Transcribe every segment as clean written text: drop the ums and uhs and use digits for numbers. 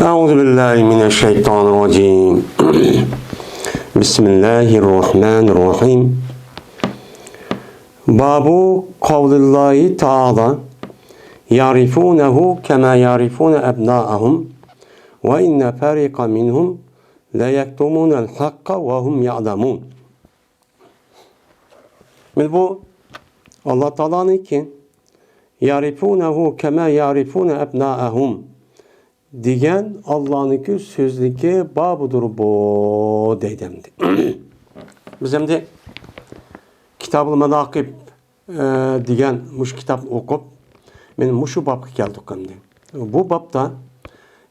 أعوذ بالله من الشيطان الرجيم بسم الله الرحمن الرحيم باب قول الله تعالى يعرفونه كما يعرفون أبناءهم وإن فريقا منهم لا يكتمون الحق وهم يعلمون. Bu Allah Teala'nın ki yarifunehu kema yarifune ebnaahum diyen Allah'ın sözlüki babıdır bu deydemdi. Biz hem de Kitab-ı Menakib diyen muş kitap okup benim muşu babı geldik hem de. Bu babda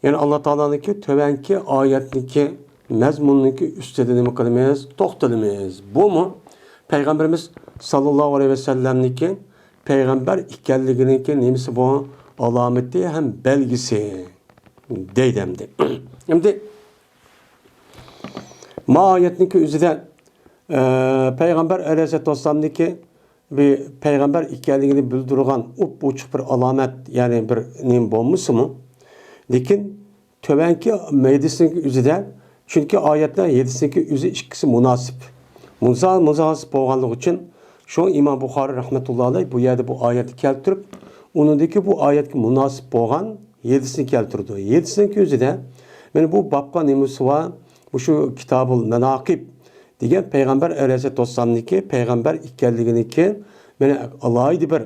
yani Allah Teala'nın ki tövenki ayetniki mezmununki üstedini kılmayız, toxtalımız. Bu mu? Peygamberimiz sallallahu aleyhi ve sellem'niki peygamber ikelliğinin nemisi bu alameti hem belgisi deydemdi. Şimdi ma ayetniki üzerinde peygamber aleyhisselatü vesselam'niki bir peygamber ikelliğini bildirgen uçuk bir alamet yani bir nem bulmuş mu? Lakin tövenki meclisinki üzerinde çünkü ayetler yedisindeki üzü ikisi münasip. Münasip olganlığı için şu İmam Bukhari rahmetullahi aleyh bu yerde bu ayeti keltirip onundaki bu ayetki münasip olgan yedisini keltirdi. Yedisindeki üzerinde yani bu babka nemisi var. Bu şu Kitab-ı Menakib diyen Peygamber aleyhisselatü vesselam'niki peygamber ikelliğindeki yani Allah'ı bir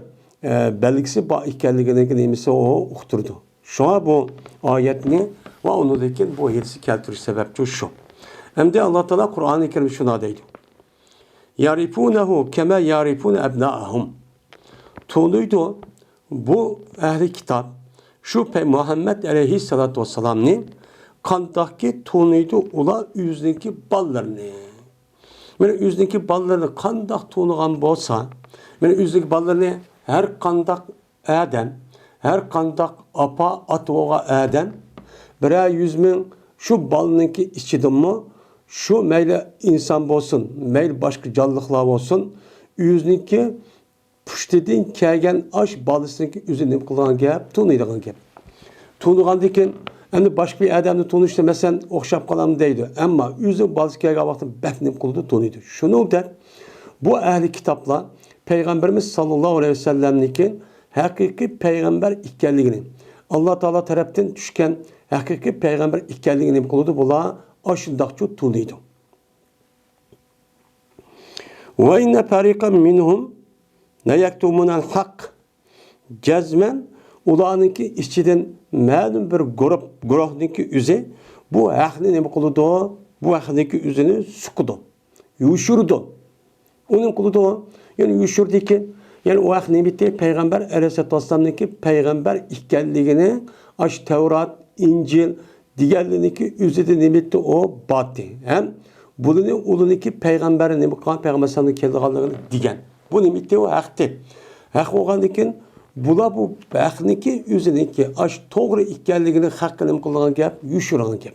belgisi bu ikelliğindeki nemisi o ukturdu. Şu an bu ayetini ve onundaki bu yedisi keltiriş sebepçi şu. Hem de Allah Teala Kur'an-ı Kerim şuna deydi. Yarifunehu kema yarifune ebnaahum. Tuğluydu bu ehli kitap şu Muhammed aleyhissalatu vesselam'ın kandaki tuğluydu ula yüzdeki ballarını. Yani yüzdeki ballarını kandak tuğluğan bolsa yani yüzdeki ballarını her kandak Adem her kandak apa atoğa Adem birer yüzmin şu balınınki içidim mi şu meyle insan olsun, meyle başka canlılıklar olsun, yüzünki püştedin kelgen aş balısınki üzerine kılan gap, tuğnuyduğun gap. Tuğnuğan diken, hem başka bir adamla tuğnuşta mesela okşap kalan deydi. Ama yüzün balısı kelgen vakti beknim kıldı tuğnuydu. Şunu der, bu ehli kitapla Peygamberimiz sallallahu aleyhi ve sellem'likin hakiki peygamber ikkelliğini, Allah Teala taraftan düşken hakiki peygamber ikkelliğini kıldı bula aşındakçı tuğluydu. Ve inne fariqan minhum ne yaktumunal hak cezmen ulanınki işçiden məlum bir gruhnınki üze bu ahli ne kılıdı? Bu ahliki üzeni sukudu. Yuşurdu. Onun kılıdı yani yuşurdu ki yani o ahli bitti peygamber aleyhisselatü vesselam'nınki peygamber ikkelliğini aş Tevrat, İncil diğerlerindeki üzerinde nimetti o battı. Hem bunu uluniki peygamberin nimeti peygamber sallallahu aleyhi digen. Bu nimetti o aktı. Hak oğandikin bula bu aklındaki üzerindeki aş doğru ikkelliğini hakkını kılgan gap, yuşuran gap.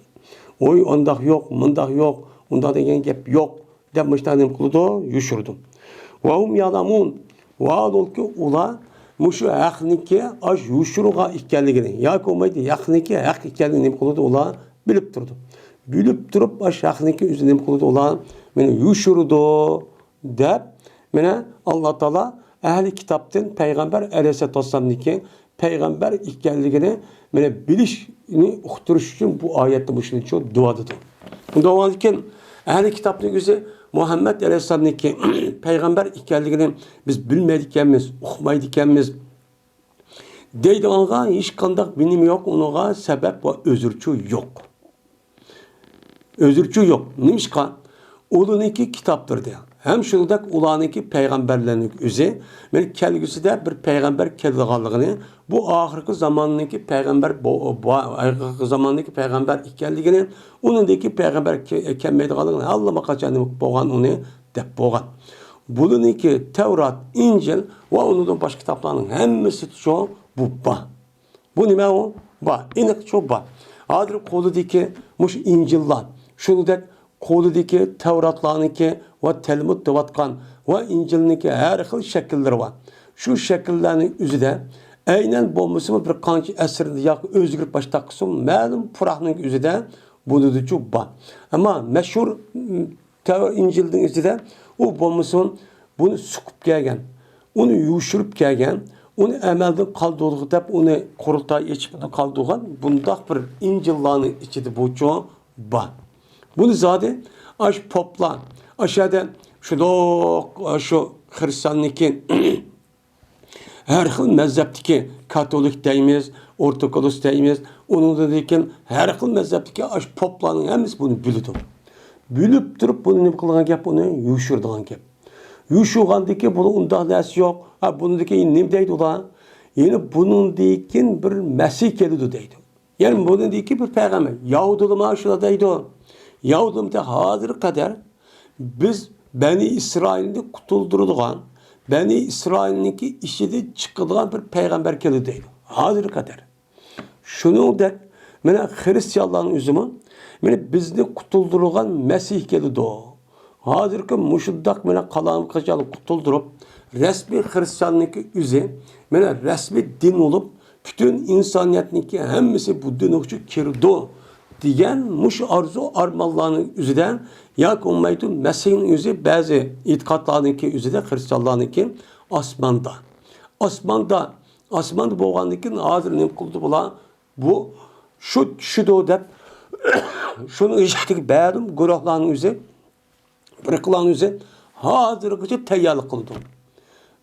Oy ondak yok, mundak yok, ondak degen gap yok. Demişlerim kıldı, yuşurdum. Ve hum yalamun. Vaadol ki ula muşu aklındaki aş yuşuruğa ikkelliğini. Ya komaydı aklındaki hak ikkelliğini kıldı ula bilip durdu. Bilip durup aş aklındaki üzerinde kıldı ula beni yuşurdu deyip bana Allah Teala ehli kitaptan Peygamber aleyhisselatü vesselam'niki peygamber ikkelliğini bana bilişini ukturuş için bu ayette bu için çok dua dedi. Bunda olan iken ehli kitapın yüzü Muhammed aleyhisselam'niki peygamber ikkelliğini biz bilmedikenmiz, okumaydikenmiz deydi ona hiç kandak bilim yok, ona sebep ve özürçü yok. Özürçü yok. Neymiş kan? Uluniki kitaptır diye. Hem şurada ulaniki peygamberlerin üzeri, yani kelgisi de bir peygamber kelliğini, bu ahirki zamanındaki peygamber, bu ahirki zamanındaki peygamber ikkelliğini, onundaki peygamber kemmeydiğini, Allah'a kaçanı boğan onu dep boğan. Bununki Tevrat, İncil ve onun baş kitaplarının hemisi şu bu ba. Bu ne o? Ba. İnek şu ba. Adır koludaki muş İncil'lan. Şurada koludaki Tevratlarınki ve Telmud devatkan ve İncil'ninki her xil şekilleri var. Şu şekillerin üzerinde aynan bo'lmasa bir qancha asrda yoki o'zgarib boshlaqsa ma'lum puraqning o'zida bunudichu bor. Ammo mashhur İncil'in o'zida u bo'lmasa buni suqib kelgan, uni yuvishirib kelgan, uni amaldan qoldirib deb uni qurultay ichib qoldirgan bundoq bir İncillarning ichida buchu bor. Bunu zaten aş poplar, aşağıda şu Hristiyanlıkın her xil mezhepteki Katolik deyimiz, Ortodoks deyimiz, onun da deyken her xil mezhepteki aş poplarının hepsi bunu bildi. Bilip durup bunu ne kılgan gap, bunu yuşurdan gap. Yuşurgandaki bunun unda ders yok. Ha bunun deki ne deydi ulan? Yani bunun deyken bir Mesih geldi deydi. Yani bunun deyken bir peygamber. Yahudulama aşıla deydi o. Yahudilikte hazır kadar biz Beni İsrail'de kutuldurduğun, Beni İsrail'deki işide çıkılan bir peygamber keldi deydi. Hazır kadar. Şunu da, mene Hristiyanların üzümü, mene bizni kutuldurduğun Mesih keldi o. Hazır ki muşuddak mene kalan kaçalı kutuldurup, resmi Hristiyanlıkı üze, mene resmi din olup, bütün insaniyetindeki hemmisi bu din okçu kirdi o. Diyen muş arzu armallarının üzerinden yak ummaydı Mesih'in üzeri bazı itikatlarınki üzerinde Hristiyanlarınki asmanda. Asmanda boğandaki hazır ne kıldı bulan bu şu da dep şunun işittik bazı günahlarının üzeri bırakılan üzeri hazır teyyarlık kıldı.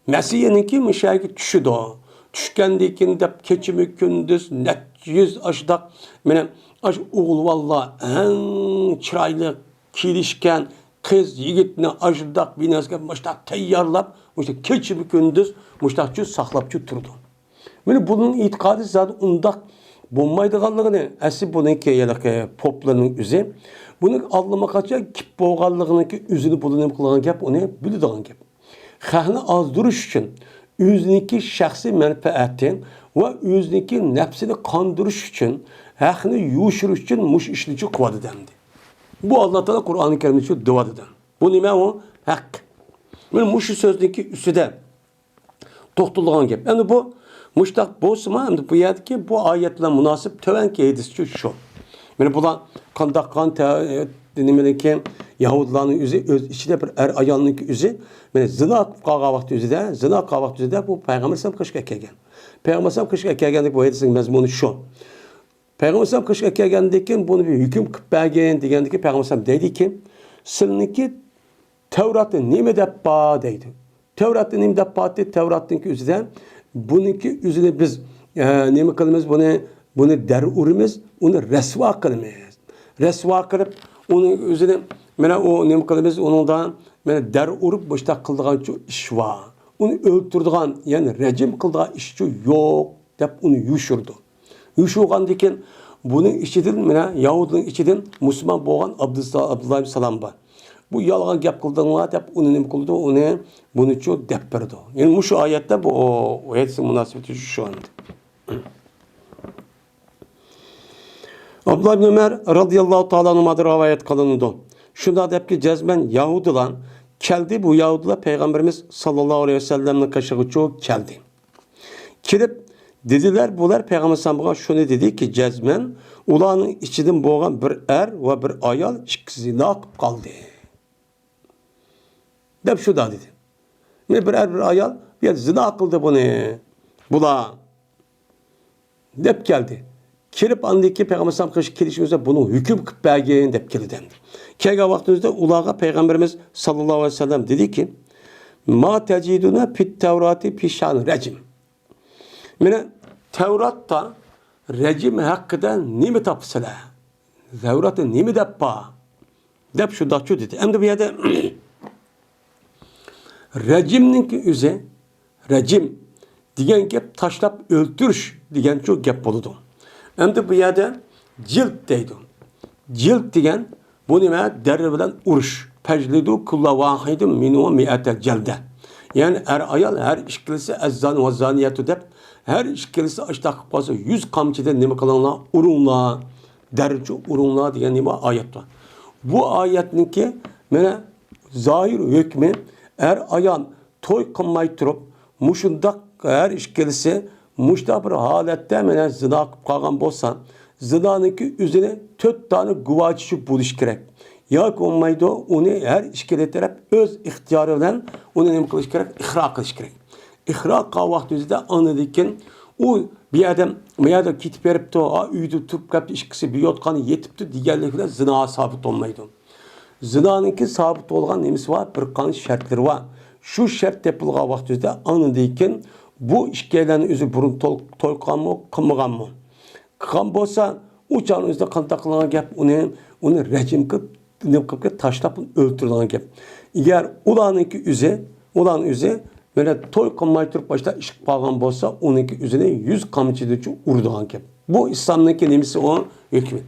Mesih'inki müşahit düşüdü o. Düşkendeki dep keçimi gündüz net yüz aşıdak benim aş oğul valla en çıraylı kilişken kız yigitini aşıdak binasken muştak teyyarlap muştak keçimi gündüz muştakçı saklapçı durdu. Benim bunun itikadı zaten undak bulmaydıqanlığını asıl bununki yalaka poplarının üzeri bunun anlama kaçak kip boğanlığının ki üzünü bulunayım kılan gap onu bildiğin gap. Xahını azdırış için özüneki şahsi menfaatin ve özüneki nefsini kandırış için, hakkını yuşuruş için muş işlici kuvvet dendi. Bu Allah Teala Kur'an-ı Kerim'de şu dua eden. Bu nime o? Hak. Yani muş sözdeki üstüde toktulduğun gibi. Yani bu muştak bozma hem de bu yerdeki bu ayetle münasip tövenki edisi şu. Yani buna kandakan dinlemedeki Yahudilerin öz içinde bir ayağının üzü, yani zina kavakti üzüde bu Peygamber Sam kışka kelgen. Peygamber Sam kışka kelgendik bu hadisin mezmunu şu. Peygamber Sam kışka kelgendeki bunu bir hüküm belgeyen digendeki Peygamber Sam dedi ki, sizinki Tevrat'ın nime deppa deydi. Tevrat'ın nime deppa dedi, Tevrat'ın ki üzüden bununki üzüne biz nime kılımız bunu derurimiz, onu resva kılımız. Resva kılıp onun üzerine mena o nima qilamiz onundan mena dar urib boshda qildigan ish var. Uni o'ltirdigan, ya'ni rejim qildigan ish yo'q deb uni yushirdi. Yushirgandan keyin buning ichidan mena Yahudining ichidan musulmon bo'lgan Abdullah salom bor. Bu yolg'on gap qildinglar deb uni nima qildi? Uni bunichu deb berdi. Ya'ni shu oyatda bu oyatning munosabati shu anda. Abdullah ibn Ömer radıyallahu ta'ala anh'dan rivayet kılındı. Şunda dep ki cezmen Yahudilar keldi, bu Yahudilar Peygamberimiz sallallahu aleyhi ve sellem'in kaşığı çok keldi. Kirip dediler bular Peygamber sallallahu şunu dedi ki cezmen ulanın içinden boğan bir er ve bir ayal ikisi nakıp kaldı. Dep şu da dedi. Bir er bir ayal bir zina kıldı bunu. Bula dep geldi. Kirip andaki Peygamber sallallahu aleyhi ve sellem kelişimizde bunu hüküm kıp belgeyin dep keliden. Kelgen vaktimizde ulağa Peygamberimiz sallallahu aleyhi ve sellem dedi ki ma teciduna fit tevrati pişan rejim. Mine Tevrat'ta rejim hakkında nimi tapsıla? Tevrat'ta nimi deppa? Dep şu da şu dedi. Hem de bir yerde rejimninki üze rejim diyen gep taşlap öldürüş diyen çok gep boludu. Hem de bu yerde cilt deydi. Cilt diyen bu nime derri bilen uruş. Peclidu kulla vahidin minhu mi'atel celde. Yani her ayal her işkilisi ezzan ve zaniyetü dep her işkilisi açtak kalsa 100 kamçıda nime kalanla urunla derci urunla diyen nime ayet var. Bu ayetinki mene zahir hükmü her ayal toy kılmayı turup muşundak her işkilisi muşta bir halette menen zina qilib qolgan bo'lsa, zinaniki üzerine 4 tane guvochi bo'lish kerak. Yoki olmaydi, uni har ikkala taraf o'z ixtiyori bilan uni nima qilish kerak? Ihro qilish kerak. Ihro qilgan vaqtida anidikin u bir yerda ketib beribdi, uyda turib qolibdi, ikkisi bir yotqani yetibdi deganlik bilan zina sabit olmaydi. Zinanınki sabit olgan nemisi var, bir qancha shartlari var. Shu shart tepilgan vaqtida anidikin bu ikkalanning o'zi burun to'y qilganmi, qilmaganmi? Qilgan bo'lsa, u chog'ning o'zida qanday qilingan gap, uni rejim qilib tashlab o'ltirilgan gap. Agar ularningki o'zi böyle to'y qilmay turib boshda ish qilib qolgan bo'lsa, uningki o'zini 100 qamchidicha uradigan gap. Bu islomningki nemisi o hukmi.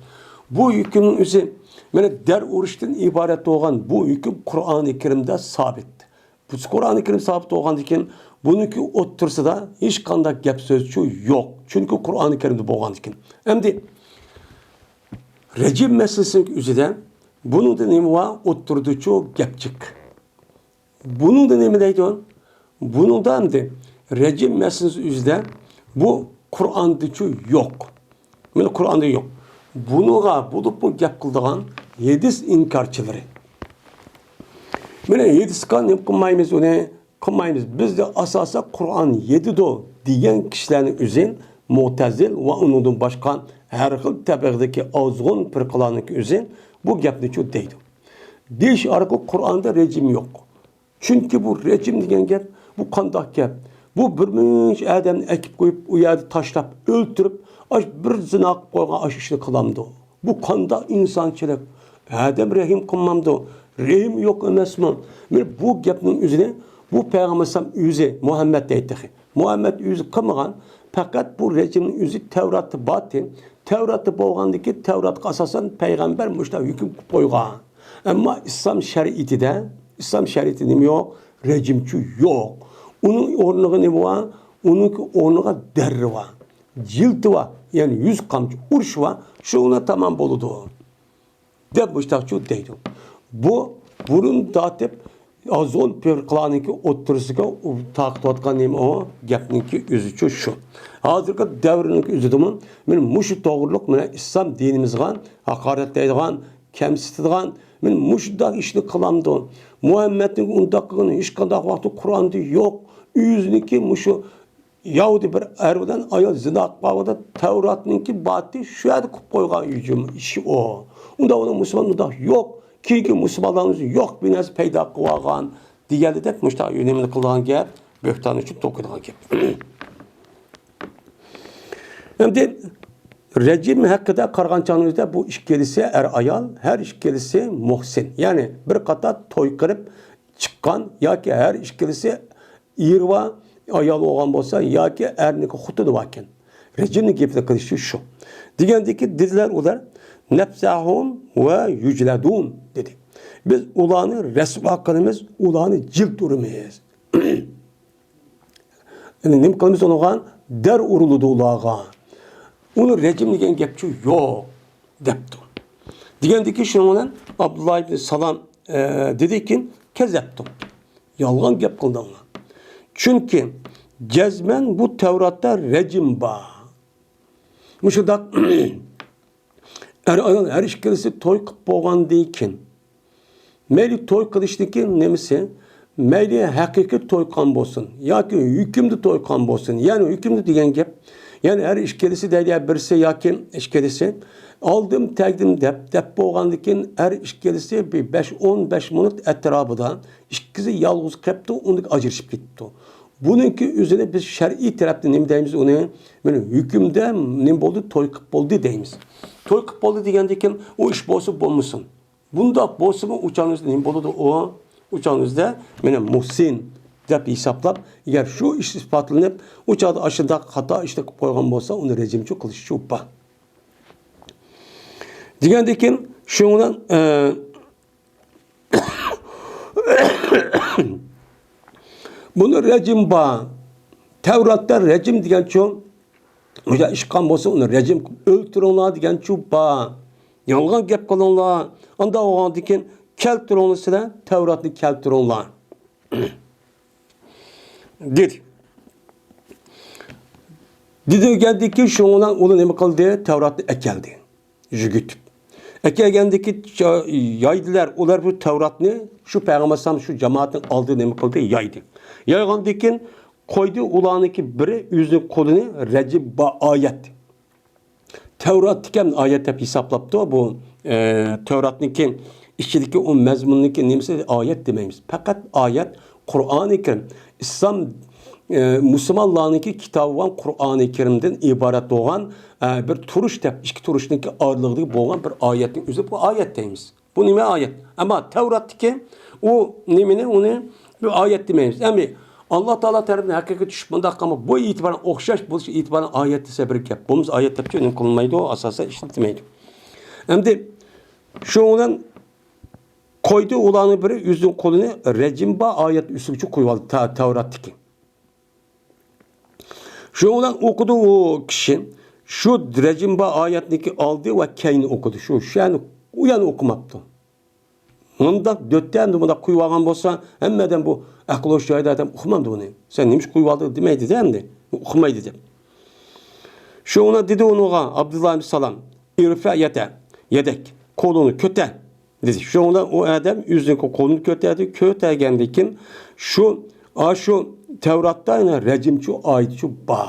Bu hukmning o'zi mana dar urishdan iborat bo'lgan bu hukm Qur'oni Karimda sabit. Bu Qur'oni Karim sabit bo'lgandan keyin buniki o'ttirsida hech qanday gap so'z yo'q. Chunki Qur'oni Karimda bo'lgandan keyin. Endi rejim meselesining o'zida bunun da nima var? O'ttirdichu gapchik. Bunun da nima deydi? Bunun da endi rejim meselesi o'zida bu Qur'onda yo'q. Mana Qur'onda yo'q. Bunuğa bulup bu gap qildigan yedis inkarchilari. Mana yedisga nima qilmaymiz uni? Qilmaymiz. Bizda asosan Qur'on yedido degan kishilarning o'zi Mu'tazil va undan boshqa har xil tabaqadagi ozg'un firqalarning o'zi bu gapni deydi. Deyish orqali Qur'onda rejim yo'q. Chunki bu rejim degan gap bu qanday gap? Bu bir minch odamni akib qo'yib, u yerda tashlab, o'ltirib, bir zina qilib qo'ygan ishni qilamdi. Bu qanday insonchilik? Adam rahim qilmamdi. Rahim yo'q emasmi? Bu gapning o'zini bu payg'ambar o'zi Muhammad aytdi. Muhammad o'zi qilmagan, faqat bu rejimning o'zi Tavratda botin. Tavratda bo'lgandiki, Tavratga asosan payg'ambar mushta hukm qilib qo'ygan. Ammo islom shariati nima yo'q? Rejimchi yo'q. Uning o'rniga nima var? Uning o'rniga darri var. Cilti var. Yani 100 qamchi urish var. Şuna tamam bo'ladi. Deb mushtachu deydi. Bu burun tatib azon firqalarningki o'ttirisiga taqtiyotgan nima o? Gapningki o'zicha shu. Hozirgi davriningki o'zidimi men mushu to'g'riliq mana islom dinimizga haqoratlaydigan, kamsitadigan men mushudaq ishni qilamdi. Muhammadning undaq qilgani hech qanday vaqtda Qur'onda yo'q. O'ziniki mushu Yahudi bir erdan ayol zina qilganda Tavratningki bati shu yerda qilib qo'ygan hujum ishi o. Unda uni musulmonlar yo'q. Keyingi musulmonlarimiz yo'q bir narsa paydo qilib olgan deganidek mushtaq yönümini qilgan gap, bo'xton uchun to'qilgan gap. Endi rejim haqida qarag'anchangizda bu ikkalisi ayol, har ikkalisi muhsin. Ya'ni bir qator to'y qilib chiqqan yoki har ikkalisi er va ayol bo'lgan bo'lsa yoki erniki xuddi ekan. Rejimning gapini qilishi shu. Degandiki dedilar ular nafsahum ve yücledun dedi. Biz ulanı resva kılımız, ulanı cilt urmayız. Yani ne kılımız onuğa der uruludu ulağa. Onu rejim degen gapçı yok depti. Degandiki şundan Abdullah ibn Salam dedi ki kezeptim. Yalgan gap kıldı. Çünkü cezmen bu Tevrat'ta rejim var. Muşudak her ikkalisi to'y qilib bo'lgandan keyin mayli to'y qilishniki nemisi mayli haqiqiy to'y qilgan bo'lsin yoki hukmni to'y qilgan bo'lsin. Ya'ni hukmni degan gap, ya'ni her ikkalisi deydi birisi yoki ikkalisi oldim tagdim deb bo'lgandan keyin her ikkalisi bir 5-15 minut atrofida ikkisi yolg'iz qolibdi, uni ajrashib ketdi. Bununki üzerine biz şer'i tarafta nima deymiz uni? Mana hukmda nima bo'ldi, to'y qilib bo'ldi deymiz. To'y qilib bo'ldi degandan keyin u ish bo'lsa bo'lmasin. Bunda bo'lsa-mu uchaningizda nima bo'ladi o? Uchaningizda mana muhsin deb hisoblab, agar shu ish isbotlanib, uchada ashunda xato ishni qilib qo'ygan bo'lsa, uni rejimchi qilish shu pa. Degandan keyin shundan bunu rejim var. Tevrat'ta rejim degan çoğu o'sha ish qilgan bo'lsa uni rejim o'ltiringlar degan chu bor. Yolg'on gap qilinglar. Unda o'g'ondan keyin keltiringlar sizlar, Tavratni keltiringlar. dedi. Didelgendeki şoğunan onu ne kıldı? Tevrat'ı ekeldi. Jügütüp. Ekelgendeki yaydılar. Onlar bu Tevrat'ını şu Peygamber Sallam şu cemaatin aldığı ne kıldı? Yaydı. Yaygandekin koydu ulanıki biri yüzünü kolunu recib ba ayet. Tevrat diken ayet hep hesaplaptı bu Tevrat'nınki işçideki o mezmununki nemse ayet demeyimiz. Fakat ayet Kur'an-ı Kerim İslam Müslümanlarınki kitabı olan Kur'an-ı Kerim'den ibaret olan bir turuş tep, iki turuşnunki ağırlığı boğan bir ayetin üzeri bu ayet deyimiz. Bu nime ayet. Ama Tevrat'taki o nimini onu bir ayet demeyimiz. Yani Allah Teala tarafından hakikaten düşmanda ama bu itibaren okşaş bu itibaren ayette sebrik yap. Bunun ayet yapıyor önem kullanmaydı o asasa işletilmeydi. Hem de şu olan koydu olanı biri yüzün kolunu recimba ayet üstüncü koyuvaldı Tevrat'taki. Şu olan okudu o kişi şu recimba ayetindeki aldı ve keyni okudu. Şu yani uyan okumaptı. Onda dörtten de buna kuyuvagan bolsa hemmeden bu akıl hoş şahide adam okumamdı bunu. Sen neymiş kuyuvaldı demeydi değil mi? Okumaydı dedim. Şu ona dedi onuğa Abdullah bin Salam irfa yedek kolunu köte dedi. Şu ona o adam yüzünü kolunu köteydi. Kötegendekin şu Tevrat'ta yine recimçi ayetçi ba.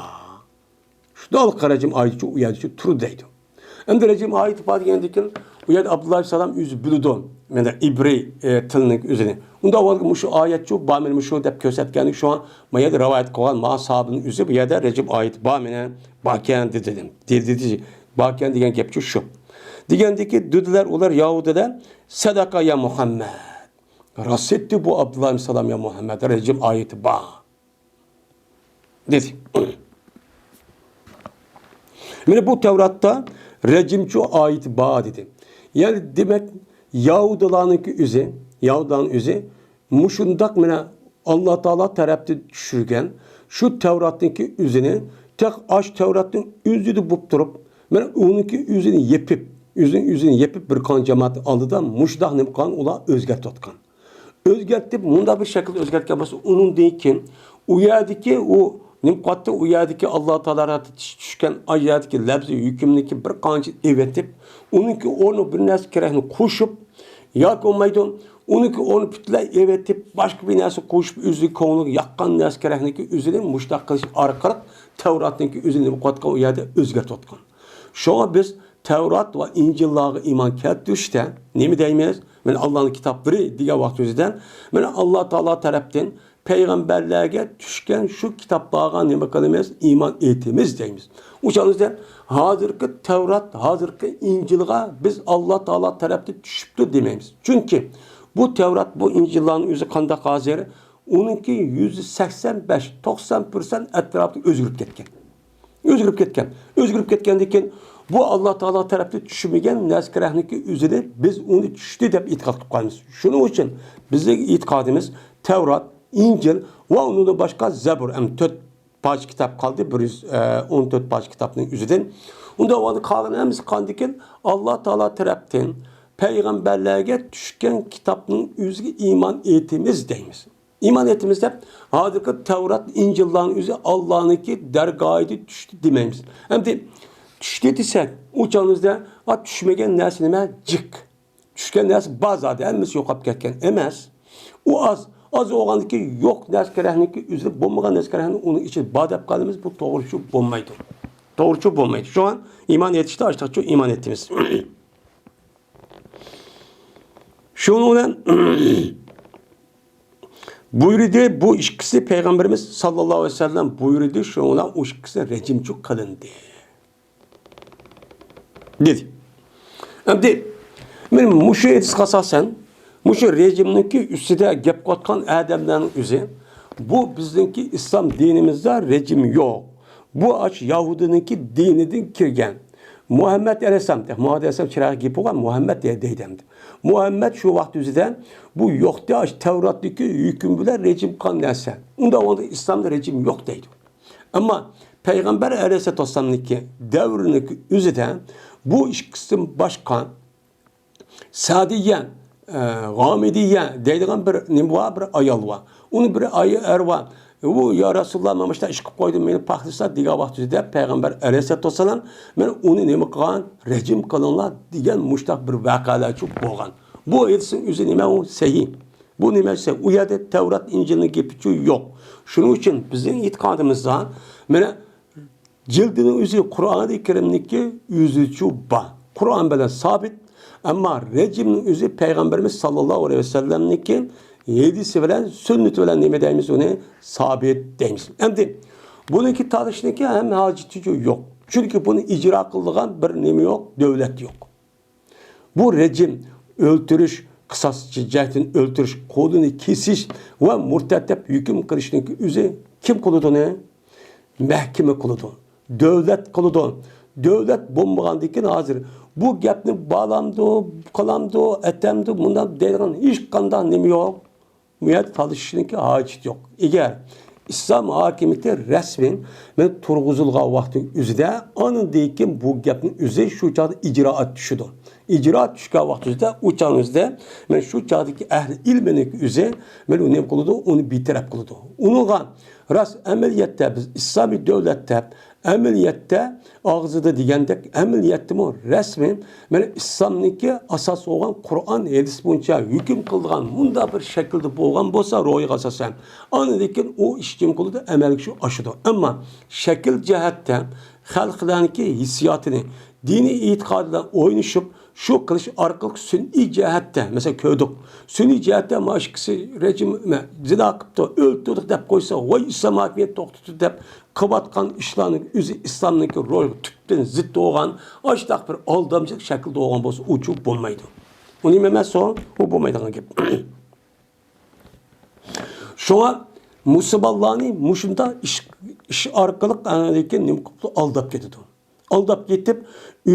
Şu dal recim ayetçi uyarıcı turudaydı. Hem de recim ayet ifade gendekin uyad Abdullah bin Salam yüzü bülüdün. Yani İbri tılının üzerine. Onda var şu ayet şu bamel şu dep kösetkenlik şu an mayad rivayet koyan ma sahabının üzü bu yada recim ayet bamene bakiyen dedim. Dedi bakiyen diyen gepçi şu. Digendeki düdüler olar Yahudiler sadaka ya Muhammed. Rasetti bu Abdullah bin Salam ya Muhammed recim ayeti ba. Dedi. Yani bu Tevrat'ta recimçi ayeti ba dedi. Yani demek Yahudilerin üzü muşundak mene Allah Teala tarafta düşürgen şu Tevrat'taki üzünü tek aş Tevrat'ın üzünü bupturup mene onunki yüzünü yepip bir kan cemaat aldı da muşdak ne kan ola özgert tutkan. Özgertip bunda bir şekilde özgertken bası onun deyken uyadiki o nimkatta uyadiki Allah Teala düşken ayadiki lebzi hükümdeki bir kancı evetip onunki onu bir nes kerehini koşup yak olmaydı onunki onu pütle evetip başka bir nesi koşup üzü konu yakkan nes kerehniki üzülü muştak kılış arkarak Tevrat'ınki üzülü nimkatta uyada özgert tutkan. Şu an biz Tevrat ve İncil'lağı iman ketdüşte ne mi deymeyiz? Yani Allah'ın kitapları diye vakti yüzden yani Allah Teala taraftan peygamberlerge düşken şu kitaplarga ne bakalımız iman etimiz deyimiz. Uçanızda hazırki Tevrat, hazırki İncil'ga biz Allah Teala tarafta düşüptü demeyimiz. Çünkü bu Tevrat, bu İncil'ların yüzü kandak hazırı onunki %85-90% etrafta özgürüp ketken. Özgürüp ketkendeki bu Allah Teala tarafta düşmegen neskerehniki üzerine biz onu düştü deyip itikad kılıp kalmışız. Şunun için bizim itikadımız Tevrat, İncil ve onun başka Zebur, 4 parça kitap kaldı, 14 parça kitabının üzerinden. Onda onu kalanımız kandiken Allah Teala taraftan peygamberlerge düşken kitabının üzerine iman etimiz deyimiz. İman ettiğimizde hadika Tevrat, İncil'lerin üzeri Allah'ınki dergahıydı düştü demeyimiz. Hem de düştü desek uçağınızda düşmegen nersi neme cık. Düşken nersi bazı emmes yok hap ketken emez. O az oğandaki yok neskerehniki üzeri bombagan neskerehni onun için badep kalımız bu doğrucu bombaydı. Doğrucu bombaydı. Şu an iman yetişti açtıkça iman ettiğimiz. Şunu olan buyurdu bu işkisi Peygamberimiz sallallahu aleyhi ve sellem buyurdu şu ona o işkisi rejimçi kılındı. Dedi. Hem de benim muşu etis kasasen muşu rejimdeki üstüde gep katkan adamların üzeri bu bizdenki İslam dinimizde rejim yok. Bu aç Yahudi'ninki dinidin kirgen. Muhammed Aleyhisselam çırağı gibi olan Muhammed diye deydemdi. Muhammed şu vakti üzerinde bu yoktu aç Tevrat'taki hükümlüler rejim kan neyse. Onda İslam'da rejim yok deydi. Ama Peygamber Aleyhisselam'daki devrindeki üzerinde bu iş kısım başkan Sadiyen, Gamidiyen deydiğin bir ayal var. Onun bir ayı erva bu ya Resulullah mamışta iş qilib qo'ydim meni paxlisa degan vaqtida payg'ambar alayhissalatu vassalam men uni nima qilgan rejim qilinglar degan mushtaq bir voqealar bo'lgan. Bu aytsin o'zi nima u sahih. Bu nima ise u yerda Tevrat İncil'nin gepiçi yok. Şunun için bizim e'tiqodimizda mana cildinin o'zi Qur'oni Karimniki yüzüçü ba. Qur'on bilan sabit. Ama rejimning o'zi payg'ambarimiz sallallohu alayhi vasallamniki hadisi bilan sünneti bilan nima deymiz uni sabit deymiz. Endi buniki tarixniki ham hojati yo'q. Chunki buni ijro qiladigan bir nima yo'q, davlat yo'q. Bu rejim o'ltirish, qisas jihatdan o'ltirish, qo'lini kesish va murtatab hukm qilishniki o'zi kim qiladi? Mahkama qiladi. Davlat qiladi. Davlat bo'lmagandan keyin hozir bu gapni bağlamdı, qalamdı, etemdi, bundan deyilgan hech qanday nima yo'q. Bu yerda talishishninki hojat yo'q. Agar İslam hakimiyeti resmen men turg'izilgan vaqt o'zida ondan keyin bu gapning o'zi shu chog'da ijroat tushdi. Ijroat tushgan vaqtida u chog'ingizda men shu chog'dagi ahli ilmning o'zi men uni nima qildi? Uni betaraf qildi. Unga ras amaliyotda biz islomiy davlatda amaliyotda og'zida degandek amaliyotda rasmen men islomniki asos bo'lgan Qur'on hadis bo'yicha hukm qilgan bunda bir shaklda bo'lgan bo'lsa ro'yiga asosan anikin u ish kim qildi amalga shu oshidi. Ammo shakl jihatda xalqlarniki hissiyotini diniy e'tiqodidan o'ynashib şu qilish orqali sun'iy jihatda mesela ko'rdik. Sun'iy jihatda mashkisi rejim zina qilibdi, o'ltirdik deb qo'ysa, voy islom hakimiyati to'xtatdi deb qilayotgan ishlarning o'zi islomniki ro'y tubdan zid bo'lgan, ashtaq bir aldamchilik shaklda bo'lgan bo'lsa, u chuq bo'lmaydi. Uni emas o bo'lmaydigan gap. Şuna musulmonlarni mushunda ish orqali lekin nima qilibdi? Aldab ketdi. Aldab ketib,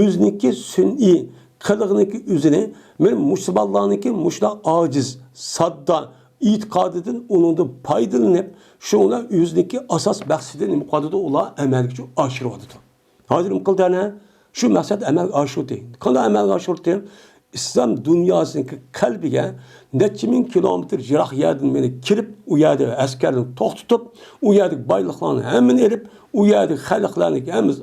o'ziniki sun'iy qiliqniki o'zini men musulmonlarniki mushla ojiz, sadda e'tiqodidan uningda foydalanib, shuna o'ziniki asos maqsadidan nima qiladi? Ular amalga oshiradi. Hozir nima qildana? Shu maqsad amalga oshirdi. Qanday amalga oshirdi? İslam dünyasının kalbiga neçe min kilometr jiroq yerdan meni kirib, u yerda askarni to'xtatib, u yerda boyliqlarni hammani elib, u yerda xalqlarni hamiz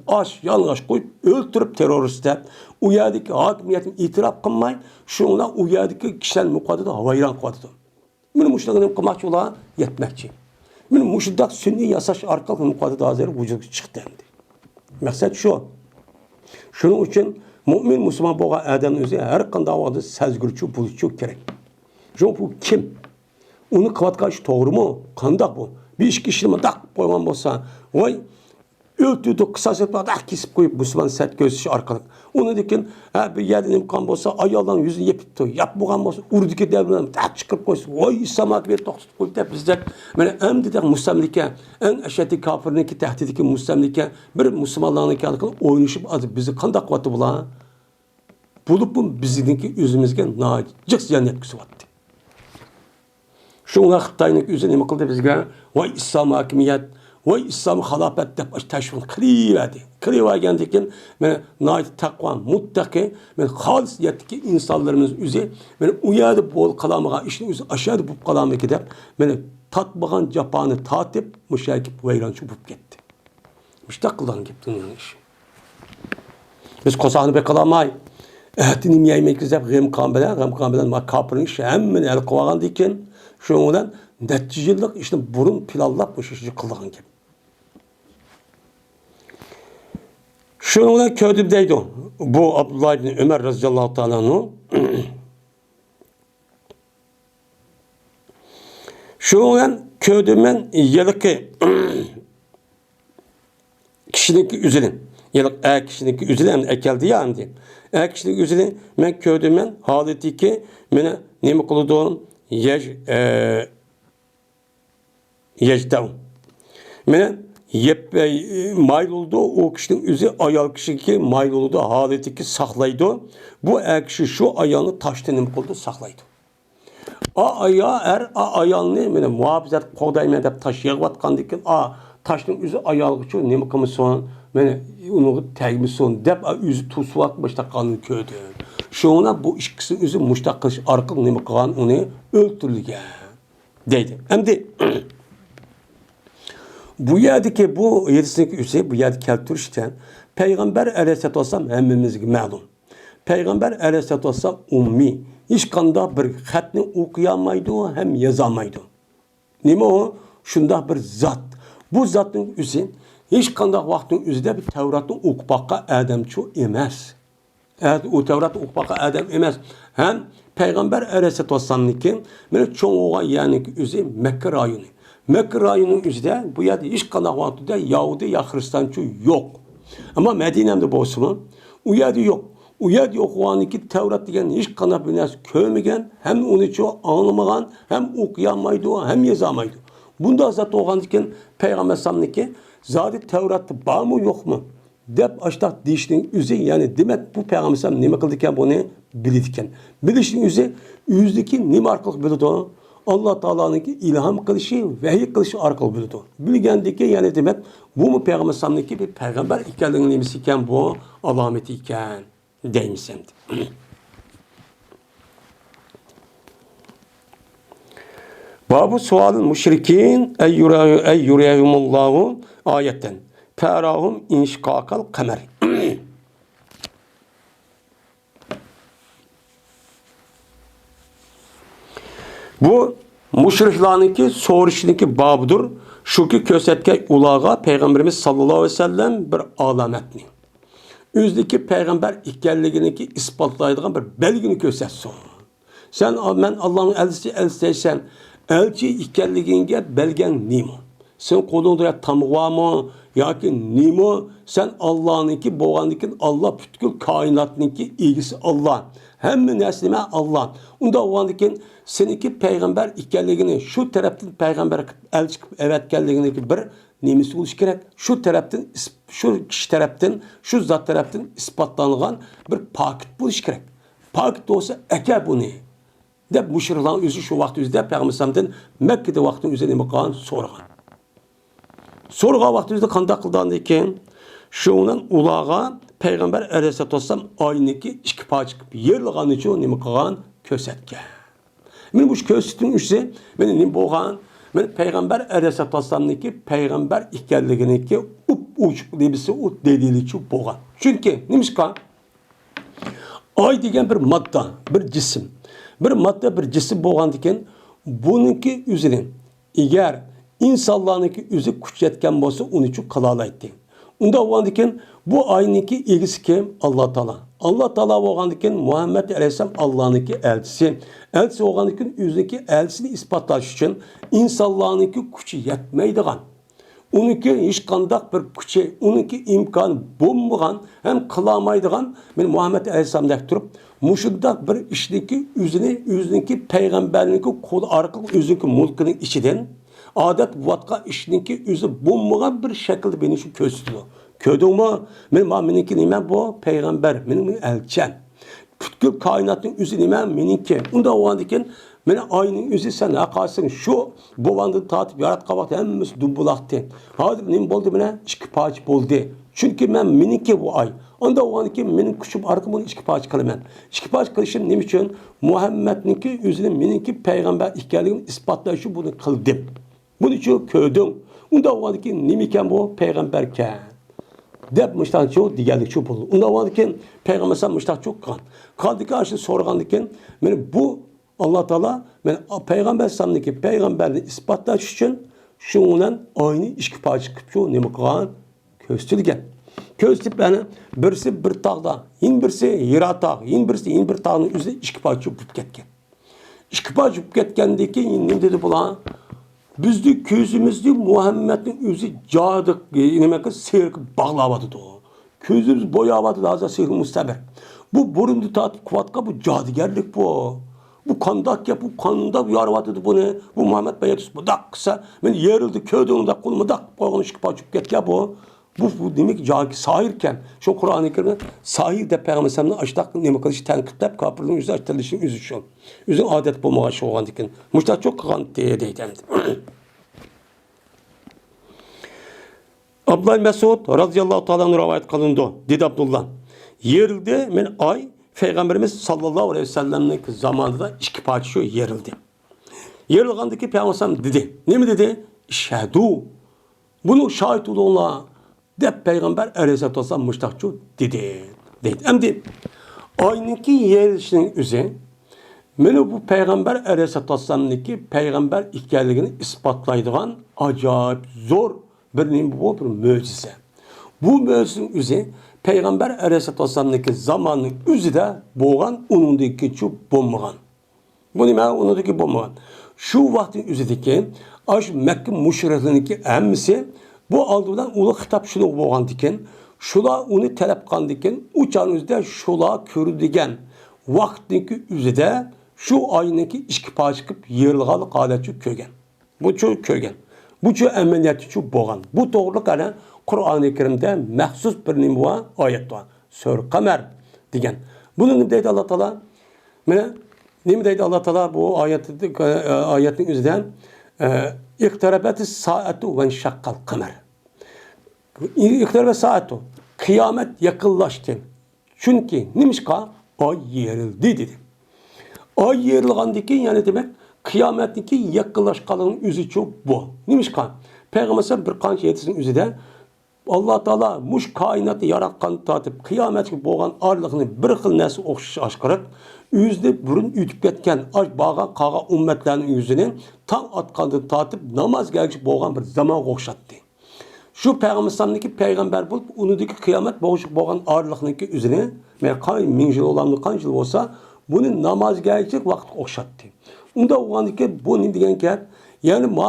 yalang'och qo'yib, o'ltirib terrorist deb, u yerdagi hokimiyatni e'tirof qilmay, shunga u yerdagi kishilarni muqoddida vayron qiladi. Meni mushlarni qilmoqchi ular yetmoqchi. Meni mushdak sun'iy yasash orqali muqoddida hozir vujudga chiqdi. Maqsad shu. Shuning uchun Mümin Müslüman bo'lgan odam o'zi har qanday vaqtda sezgurchi bo'lishi kerak. Shu bu kim? Uni qilayotgan ish to'g'rimi? Qanday bu? Bir ish kishini daq qo'ygan bo'lsa, voy o'ltirdi qisasib daq kesib qo'yib musulmon sat ko'rsish orqali. Uni lekin bir yerda imkon bo'lsa ayollarning yuzini yepibdi. Yap bo'lgan bo'lsa urdiki devlan daq chiqib qo'ysa, voy islom hakimiyati to'xtatib qo'ydi deb bizda mana endi mustamlika, eng ashaddiy kofirniki tahdidiki mustamlika bir musulmonlarniki o'ynashib bizni qanday qilyapti bular? Bulup bu bizdeki özümüzge nacik ziyan yetkisi-vatdi. Şuna Xitayning o'zi nima qildi bizga? Voy islom hakimiyat, voy islom xalofat deb tashviq qiladi. Qilavergandan keyin men nayt taqvo, muttaqi, men xolisiyatdagi insonlarimiz o'zi men u yerda bo'l qalamagan ishni o'zi ashad bo'lib qalamiki deb meni tatmagan japoni tatib mushakib vayronchi bo'lib ketdi. Mushtaq qilgan gap dunyoning ishi. Biz qo'saqni beqalamay Ehtini yemek güzel gam bilen makapırın işi hemen el kovagan diken şu olan neticecilik işte burun pilavlap bu şişi kıldıgan gibi. Şu olan köydübdeydi bu Abdullah ibn Ömer radıyallahu ta'ala'nın şu olan köydümen yılıkı kişininki üzülün. Yılık kişininki üzülün ekeldi ya hem diyeyim. Kişilik üzülün men köydümen haleti mene nemi kılıdığım yecdav. Mene mayl oldu o kişinin üzü ayal kişi mayl oldu haleti saklaydı. Bu kişi şu ayağını taştan nemi kıldı saklaydı. Ayağını mene muhafizat kodaymen dep taş yığvatkan diken taşın üzü ayal kişi nemi kılmışsın. Mene onu tegmişsin dep yüzü tusuvat başta kanını köydü. Şuna bu işkisi yüzü muştak kılış arkalı nemi kılan onu öldürülge deydi. Hem de Bu yerdeki bu 7'sindeki üse bu yerde keltirişten Peygamber Aleyhisselatü Vesselam hemmimizge ma'lum. Peygamber Aleyhisselatü Vesselam ummi. Hiç kanda bir xatni okuyamaydı hem yazamaydı. Nima o? Şunda bir zat. Bu zatın üse hiç kanda vaktin üzerinde bir Tevrat'ı okupakka adamçı emas. O Tevrat'ı okupakka adam emas. Hem Peygamber Aleyhisselatü Vesselam'nınki böyle çoğuğa yani üzeri Mekke rayonu. Mekke rayonunun üzerinde bu yerde hiç kanda vaktinde Yahudi ya Hristiyançı yok. Ama Medine'de bolsun o yerde yok. O yerde yok o anki Tevrat degen hiç kanda bir narsa görmegen hem onu çoğu anlamagan hem okuyamaydı hem yazamaydı. Bunda zat oğandiken Peygamber Sallallahu zaten Tevrat'ta var mı yok mu? Dep açtak dişinin üzü yani demek bu Peygamber Sallallahu nime kıldıkken bunu bilirken. Bilişin üzü yüzdeki nime arkalık bilirdi o. Allah Teala'nın ilham kılışı, vahiy kılışı arkalık bilirdi o. Bilgendeki yani demek bu mu Peygamber Sallallahu bir peygamber ikenliğinin nimesi iken bu alameti iken deymişsemdi. Babu sualın müşrikin ey yurehumullahu ayetten. Terahum inşkakal kamer. Bu müşriklarınki soruşunki babıdır. Şu ki kösetke ulağa Peygamberimiz sallallahu aleyhi ve sellem bir alametni. Üzdeki peygamber ikenliğindeki ispatlaydıgan bir belgini kösetsin. Sen ben Allah'ın elçisi elçi ikenliğine belgen nimo. Sen kolunda tamığa mı ya ki nimo sen Allah'ınki boğandikin Allah bütün kainatınki ilgisi Allah. Hem neslime Allah. Onda oğandikin seninki peygamber ikenliğini şu taraftan peygamber elçi evet geldiğindeki bir nimesi oluş gerek. Şu taraftan şu kişi taraftan şu zat taraftan ispatlanılan bir paket buluş gerek. Paket olsa eke bunu. Dep müşriklerin özü şu vakti üzerinde Peygamber Sallallahu Mekke'de vaktin üzerinde mıkan sorgan. Sorgan vakti üzerinde kandak kıldan iken şunun ulağa Peygamber Aleyhisselatü Vesselam aynıki iki paçık yerliğin için ne mıkan kösetken. Benim bu kösetin üstü benim ne boğan ben Peygamber Aleyhisselatü Vesselam'daki Peygamber ikenliğindeki uç debisi o dediği boğan. Çünkü neymiş kan? Ay degen bir madde, bir cisim. Bir madde bir cisim boğandiken bununki üzerine eğer insanlarınki üzü güç yetken olsa onun için kalalaydı. Onda boğandiken bu aynıki ilgisi kim? Allah Teala. Allah Teala boğandiken Muhammed Aleyhisselam Allah'ınki elçisi. Elçisi boğandiken üzerindeki elçisini ispatlaş için insanlarınki gücü yetmeydiğen. Onunki hiç kandak bir güçe, onunki imkanı bulmayan hem kılamaydıgan ben Muhammed Aleyhisselam'da durup muşunda bir işdeki üzünki peygamberliğindeki kolu arkalı üzünki mulkının içinden adet vatka işdeki üzü bulmayan bir şekilde beni şu köstüyor. Ködüğüme benimki neymen bu peygamber, benim elçem. Bütün kainatın üzü neymen benimki. Onda o andiken mene ayının üzü sen akarsın şu bovandı tatip yarat kavat hemmesi dumbulaktı. Hadir nem boldu mene iki paç boldu. Çünkü ben miniki bu ay. Onda o anki menin küçük arkamın iki paç kalamen. İki paç kılışım ne için Muhammed'ninki üzüne miniki peygamber ikenliğini ispatlayışı bunu kıldım. Bunun için köydüm. Onda o anki nemiken bu peygamberken. Dep müştak çok diğerlik çok oldu. Onda varken Peygamber sen müştak çok kan. Kaldı karşı sorgandıkken ben bu Allah Teala ben Peygamber sanındaki peygamberliği ispatlaş için şundan aynı işki paçık şu ne mıkan köstülgen. Köstüp bana birisi bir tağda, yin birisi yira tağ, yin birisi yin bir tağın üzerinde işki paçık bup ketken. İşki paçık ketkendeki ne dedi bulan? Bizde közümüzde Muhammed'in özü cadık, demek seyirki bağlavadı o. Közümüz boyavadı da azı seyirki müsteber. Bu burundu tatip kuvatka bu cadıgerlik bu. Bu kandak ya bu kanda yarvadı bu ne? Bu Muhammed Bey yetişti bu daksa. Ben yerildi köydüğünde kolumu dak koymuş ki paçup get ya bu. Bu demek cadı sahirken şu Kur'an-ı Kerim'de sahir de Peygamber'in açtak ne kılıç tenkitlep kapırlığın yüzü açtırılışın yüzü şu. Yüzün adet bu maaşı olan dikin. Müştak çok kan diye deytemdi. Abdullah Mesud radıyallahu ta'ala rivayet kılındı. Dedi Abdullah. Yerildi men ay Peygamberimiz sallallahu aleyhi ve sellem'in zamanında iki parça yerildi. Yerilgandaki Peygamber dedi. Ne mi dedi? Şehdu. Bunu şahit olunlar dep Peygamber Aleyhisselatü Vesselam müştakçu dedi. Endi aynınki yerişinin üzeri meni bu Peygamber Aleyhisselatü Vesselam'nınki Peygamber ikkenligini ispatlaydıgan acayip zor bir mucize. Bu mucizenin üzeri Peygamber Aleyhisselatü Vesselam'nınki zamanın üzerinde boğan onundaki şu bombagan. Bu nime onundaki bombagan. Şu vaktin üzerindeki aş Mekke müşriklerindeki emmisi bu aldıdan ulu hitap şunu boğan diken. Şula onu talep kandiken uçağın üzerinde şula körü diken vaktindeki üzerinde şu ayındaki işkipa çıkıp yığılgalı kaletçi kögen. Bu çok kögen. Bu çok emniyetçi çok boğan. Bu doğruluk yani Kur'an-ı Kerim'de mahsus bir nimva ayet var. Sür Kamer diyen. Bunun ne dedi Allah Teala? Ne dedi Allah Teala bu ayetin üzerinden İktarabeti saatu ve şakkal kamer. İktarabeti saatu. Kıyamet yakınlaştı. Çünkü nimişka ay yerildi dedi. Ay yerilgandaki yani demek kıyametteki yakınlaşkanlığın üzü çok bu. Nimişka? Peygamber bir kanç yetisinin üzerinde Allah Teala muş kainatı yaratkan tatip kıyamet boğan arlığını bir xil nesi okşuş aşkırıp yüzde burun ütüp ketken bağa kağa ümmetlerinin yüzünü tam atkandı tatip namaz gelmiş boğan bir zaman okşattı. Şu Peygamber'deki peygamber bulup onudaki kıyamet boğan arlığındaki yüzünü kaç bin yıl olan kaç yıl olsa bunun namaz gelecek vakit okşattı. Onda o andaki bu ne diyen ki yani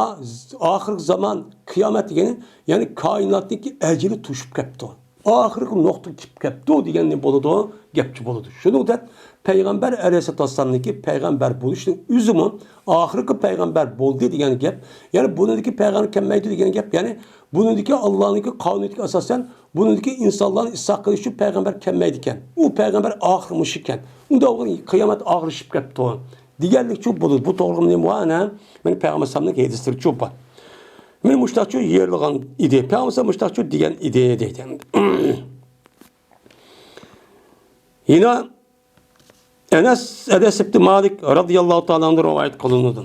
ahir zaman kıyamet degeni yani kainattaki eceli tuşup kepti. Ahir nokta kip kepti o degen ne boludu? Gepçi boludu. Şunu da Peygamber Aleyhisselatü Vesselam'daki peygamber buluştu. Üzümün ahirki peygamber boldu degen gep. Yani bunundaki peygamber kemmeydi degen gep. Yani bunundaki Allah'ın kanunundaki asasen bunundaki insanların ishakı şu peygamber kemmeydiken. O peygamber ahirmiş iken. Onda o kıyamet ahirşip kepti o. Diğerlik çok bulur. Bu doğru ne muayene? Ben Peygamber Sallallahu Aleyhi çok var. Ben müştakçı yerliğin ide. Peygamber müştakçı diyen ideye deyden. Yine Enes ibn Malik radıyallahu ta'ala anhu rivayet kılındı.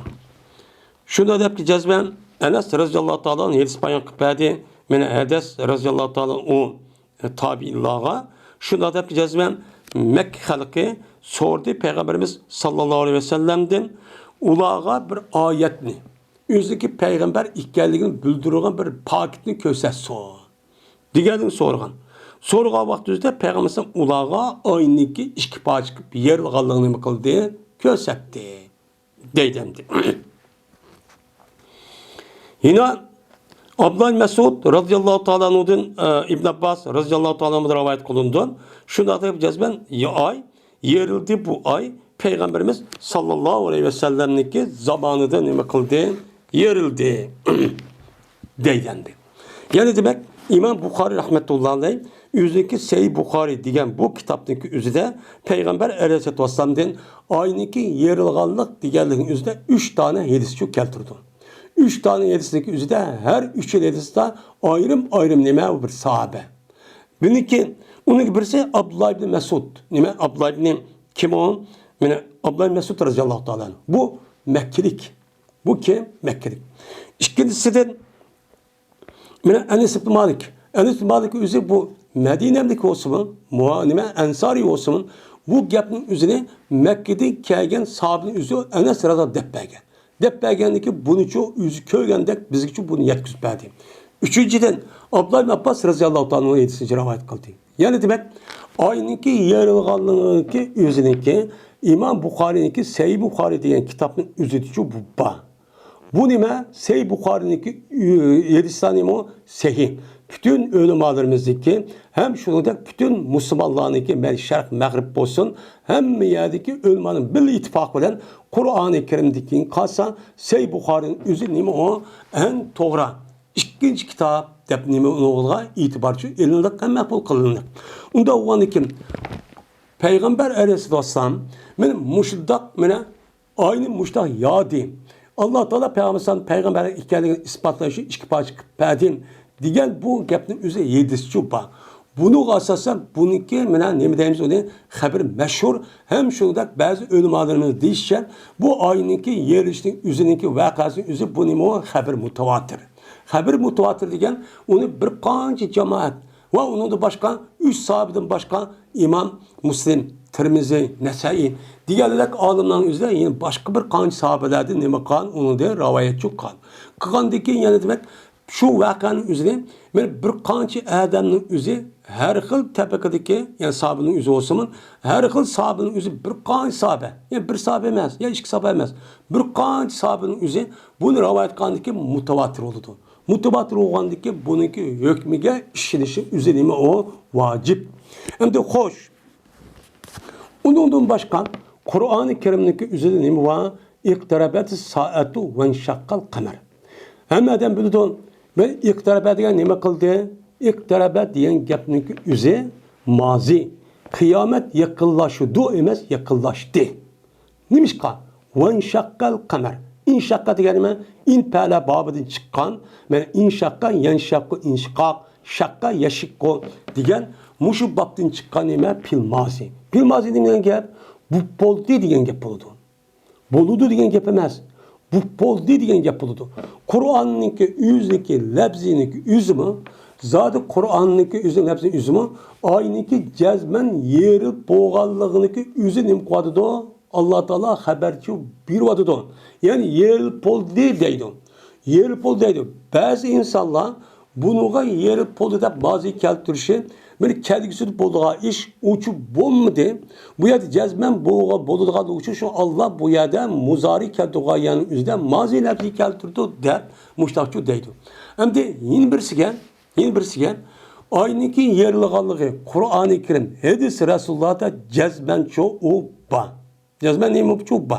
Şunu da ki cezben Enes radıyallahu ta'ala anhu İspanya kıpadi men Enes radıyallahu ta'ala o tabiillaha şunu da ki cezben Mekke halkı sordu Peygamberimiz sallallahu aleyhi ve sellem'den ulağa bir ayetni. Yüzdeki peygamber ikkenligini bildiren bir paketini kösesi o. Diğerini sorgan. Sorgan vaktinde Peygamberimiz ulağa aynıki işkipa çıkıp yer kallığını mı kıldı? Kösetti. Deydemdi. Yine Abdullah Mesud radıyallahu ta'ala anhu'dan İbn Abbas radıyallahu ta'ala anhu'dan rivayet kılındı. Şunu da yapacağız ben ay yerildi bu ay Peygamberimiz sallallahu aleyhi ve sellem'deki zamanında ne kıldı? Yerildi. Deylendi. Yani demek İmam Bukhari rahmetullahi aleyh yüzdeki Sahih Bukhari diyen bu kitaptaki üzerinde Peygamber Aleyhisselatü Vesselam'dan aynıki yerilganlık diğerliğin üzerinde 3 tane hadis şu keltirdi. 3 tane hadisteki üzerinde her 3 hadiste ayrım neme bir sahabe. Bununki onun birisi Abdullah ibn Mesud. Nime Abdullah ibn kim o? Yani Abdullah ibn Mesud radıyallahu ta'ala. Bu Mekkelik. Bu kim? Mekkelik. İkincisi de Enes ibn Malik. Enes ibn Malik üzeri bu Medine'deki olsun, muanime Ensari olsun, bu gapın üzerine Mekke'de kelgen sahabenin üzeri Enes radıyallahu deppegen. Deppegendeki bunu çoğu yüzü köygende bizimki bunu yetkizbedi. Üçüncüden Abdullah ibn Abbas radıyallahu ta'ala yetişince rivayet kıldı. Yani demek aynıki yerilganlığındaki yüzündeki İmam Bukhari'ninki Sahih Bukhari diyen kitabın üzüdücü bu ba. Bu nime Sahih Bukhari'ninki yedistan o sahih. Bütün ulemalarımızdaki hem şunu da bütün Müslümanlarınki şerq mağrib olsun hem yerdeki ulemanın bir ittifak bilen Kur'an-ı Kerim'deki kalsa Sahih Bukhari'nin üzü nime o en doğru. İkinci kitap dep nime oğulga itibarçı elinde mehbul kılınır. Onda o an kim Peygamber Aleyhisselatü Vesselam aynı muştak yadi. Allah Teala Peygamber hikayelerini ispatlayışı işkipaçı perdin. Diyen bu gapning üzeri yedisi çupa. Bunu asasen bununki ne diyemiz onu haber meşhur hem şurada bazı ulemalarımız deyişken bu aynıki yerleştiğin üzerindeki vakasının üzeri bu nimo haber mutavatir. Xabar mutawatir degan uni bir qancha jamoat va uningda boshqa 3 sahobadan boshqa Imom Muslim, Tirmizi, Nasai deganlar olimlarning o'zida yana boshqa bir qancha sahobalardan nima qilgan, uningda rivoyatchi qilgan. Qilgandan keyin yana demak shu voqeaning o'zida men bir qancha odamning o'zi har xil tabaqadagi, ya'ni sahobaning o'zi bo'lsin, har xil sahobaning o'zi bir qancha sahoba, ya'ni bir sahoba emas, ya ikki sahoba emas, bir qancha sahobaning o'zi buni rivoyat qilgandan keyin mutawatir bo'ladi. Mutawatir bo'lgandan keyin buniki hukmiga ishonishi o'zi nima o vojib. Endi xo'sh, undan boshqa Qur'oni Karimniki o'zida nima va iqtarabatis soatu va shaqqal qamar. Hammadan biladi. Ben iqtarabat degan nima qildi? Iqtarabat degan gapniki o'zi mozi. Qiyomat yaqinlashdi emas, yaqinlashdi. Nimishqa? Van shaqqal qamar. İnşaqqa degan nima? In pala bobidan chiqqan. Men inshaqqa, yanshaqqu, inshiqoq, shaqqa, yashiqqu degan mushu bobdan chiqqan nima? Fil mozi. Fil mozi degan gap bu bo'ldi degan gap bo'ladi. Bo'ludi degan gap emas. Bu bo'ldi degan gap bo'ladi. Qur'onniki o'zniki labziniki o'zimi, zodi Qur'onniki o'zining labziniki o'zimi, oyniki jazman yeri bo'lganliginiki o'zi nim qo'yadi. Alloh taolo xabarchi beradi. Ya'ni yer bo'ldi deydi. Yer bo'ldi deydi. Ba'zi insonlar bunuga yer bo'ldi deb mozi keltirishi bir kelgusida bo'ladigan ish uchu bo'lmadi. Bu yerda jazman bo'ladigan uchun shu Alloh bu yerda muzori keltirgan o'zida mozi labzi keltirdi deb mushtaqchu deydi. Endi yana birsiga oyniki yerlig'anligi Qur'oni Karim, hadis Rasulullohda jazman shu u ba. Jazman nima bu ba.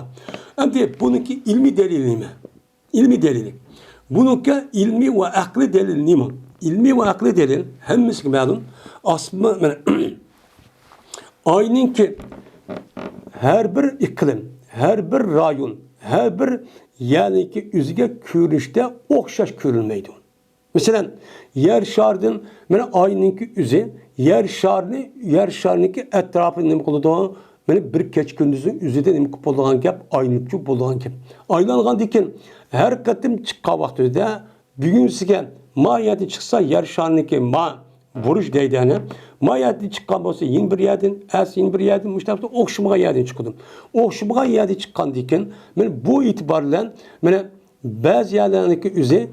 Endi buniki ilmiy dalil nima? Ilmiy dalil. Buniki ilmiy va aqli dalil nima? İlmi ve akli delil hemmisi ma'lum. Aslında ayninki her bir iklim, her bir rayon, her bir yani ki üzge körünüşte okşaş körülmeydi. Mesela yer şardın, yani ayninki üzü, yer şarniki etrafını ne kılıdı? Yani bir keç gündüzün üzüde ne kupolağan gap, aynikçu bolağan gap. Aylanğan diken her katım çıkka vaxtı bugün siken mayati çıksa yer şarniki vuruş deydi yani. Mayati çıkan olsa yeni bir yerden, yeni bir yerden, müştahapta okşumuğa yerden çıkıyordum. Okşumuğa yerden çıkan diken, bu itibarla, bazı yerlerindeki üze,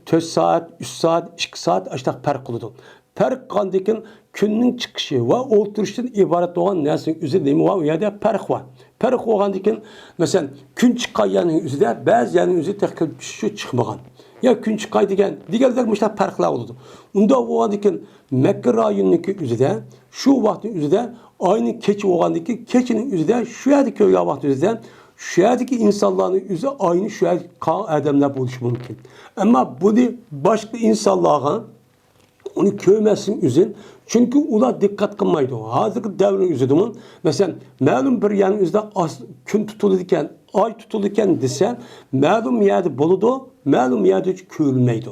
4 saat, 3 saat, 2 saat açtak perk kılıdım. Perk kan diken, günün çıkışı ve oturuştan ibaret olan nesin üze değil mi var? Ya da perk var. Perk olan diken, mesela gün çıkan yerinin üzerinde, bazı yerinin üzerinde tek şu çıkmagan. Ya gün çıkay diğerler müştah perkler oldu. Onda o diken Mekke rayonundaki üzerinde, şu vaktin üzerinde aynı keçi oğandaki keçinin üzerinde şu yerdeki köy vaktin üzerinde şu yerdeki insanların üzerinde aynı şu yerdeki adamlar buluşu mümkün. Ama bunu başka insanlara onu köymesin üzerinde çünkü ula dikkat kılmaydı. Hazırki devrin üzerinde mesela malum bir yanın üzerinde gün tutulurken, ay tutulurken desen malum yerde buludu, malum yerde hiç körülmeydi.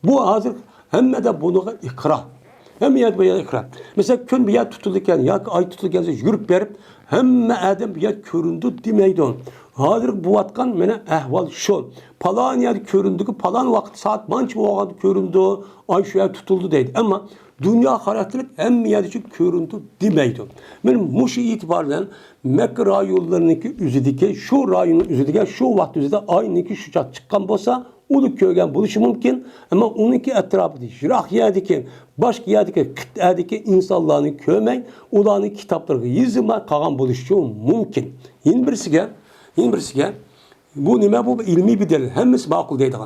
Bu hazır hem de bunu ikrar. Hem yerde bir ikrar. Mesela gün bir yer tutulurken ya ay tutulurken yürüp verip hem adam bir yer köründü demeydi. Hazır bu vatkan mene ehval şu. Palan yer köründü ki palan vakit saat manç bu vakit köründü. Ay şu yer tutuldu deydi. Ama dünya karakterik hem yer için köründü demeydi. Benim muşi itibariyle Mekke rayonlarındaki üzüdeki şu rayonun üzüdeki şu vakit üzüde aynı ki şu çat çıkan olsa onu köygen buluşu mümkün ama onunki etrafı jirak yerdeki başka yerdeki kıtadaki insanların köymeyin ulanın kitapları yüzüme kalan buluşu mümkün. Yeni birisi bu nime bu ilmi bir delil. Hemmisi makul deydi.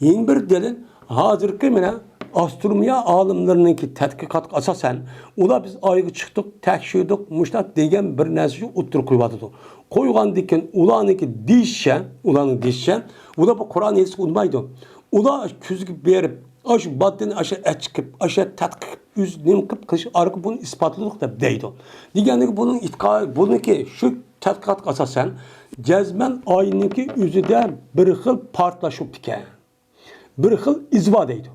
Yeni bir delil hazırki mene astronomiya alimlerinki tədqiqat asasen ula biz ayı çıktık, tekşirdik, müştat degen bir nesli otur koyuvadıdı. Koyuğan diken ulanınki dişen, ula bu Kur'an yedisi unmaydı. Ula küzgü berip, aşı baddini aşağı çıkıp, aşağı tədqiq, üznim kıp, kış arıqı bunu ispatladık da deydi. Digenlik bununki şu tədqiqat asasen cezmen ayınınki üzüde bir xil partlaşıp diken. Bir xil izva deydi.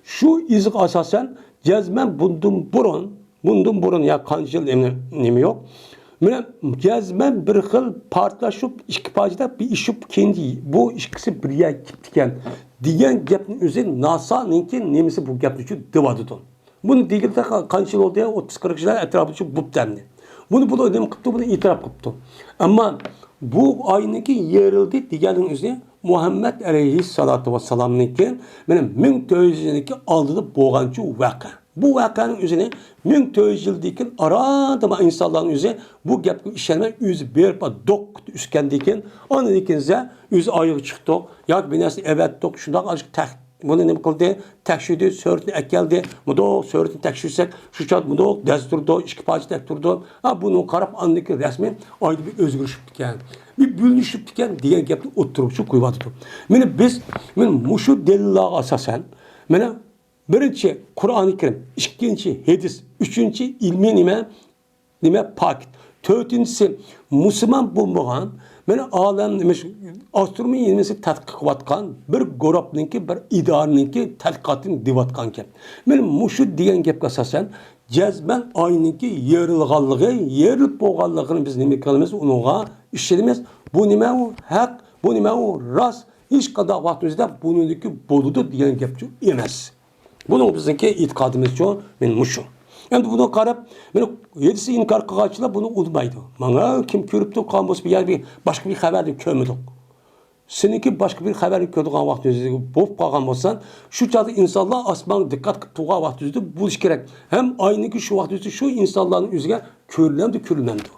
Şu izq asasen cezmen bundan burun ya kancıl nemi yok. Mene cazmen bir xil partlaşıp ikki pajda bir işip kendi bu ikkisi birga gitgan degan gapning o'zi NASA'ningki nemisi bu gapni shu devadı. Bunu digilde qancha yil oldu ya 30-40 yillar atrofida shu bo'pti. Bunu bu nima qildi, buni e'tirof qildi. Ammo bu ayniki yerildi deganing o'zi Muhammed aleyhissalatu vesselam'niki mana 1400 yilki oldida bo'lgan shu voqea. Bu voqeaning o'zini 1400 yildagi aradama insonlarning o'zi bu gapga ishonmay o'zi berib doq uskandikin, ondan keyin o'zi oyoq chiqdi. Yoki bir narsa evatdik, shundoq bunu nima qildi? Tekshirdi, so'rtni akeldi. Mudoq so'rtni tekshirsak, shu chot mudoq dasturdi, ikki pajda turdi. Ha buni qarab andiki rasmiy oyda bir o'zgarishib ekan. Bir bo'linishib ekan degan gapni o'ttirib shu qo'yibdi. Men mushu dalillarga asosan mana birinchi Qur'oni Karim, ikkinchi hadis, uchinchi ilmiy nima pak, to'rtinchisi musulmon bo'lmagan mana olam astronomiya ilmisi tadqiq qilayotgan bir guruhninki bir idoraninki tadqiqotini deyotgan gap. Men mushu degan gapga asosan jazman oyninki yerilib bo'lganligini biz nima qilamiz? Unga ishlaymiz. Bu nima u haq, bu nima u rost. Hech qanday vaqtimizda buniki bo'ladi degan gap emas. Bunu bizdeki e'tiqodimiz şu, men mushu. Endi buni qarab, meni yedisi inkor qilganchilar buni unutmaydi. Mana kim ko'rib turgan bo'lsa, bir boshqa bir xabarni ko'rmadik. Seniki boshqa bir xabarni ko'rgan vaqtingizda bo'lib qolgan bo'lsan, shu chog'da insonlar osmonga diqqat qilib turgan vaqtingizda bo'lish kerak. Ham ayniki shu vaqtingizda shu insonlarning o'ziga ko'rinadi.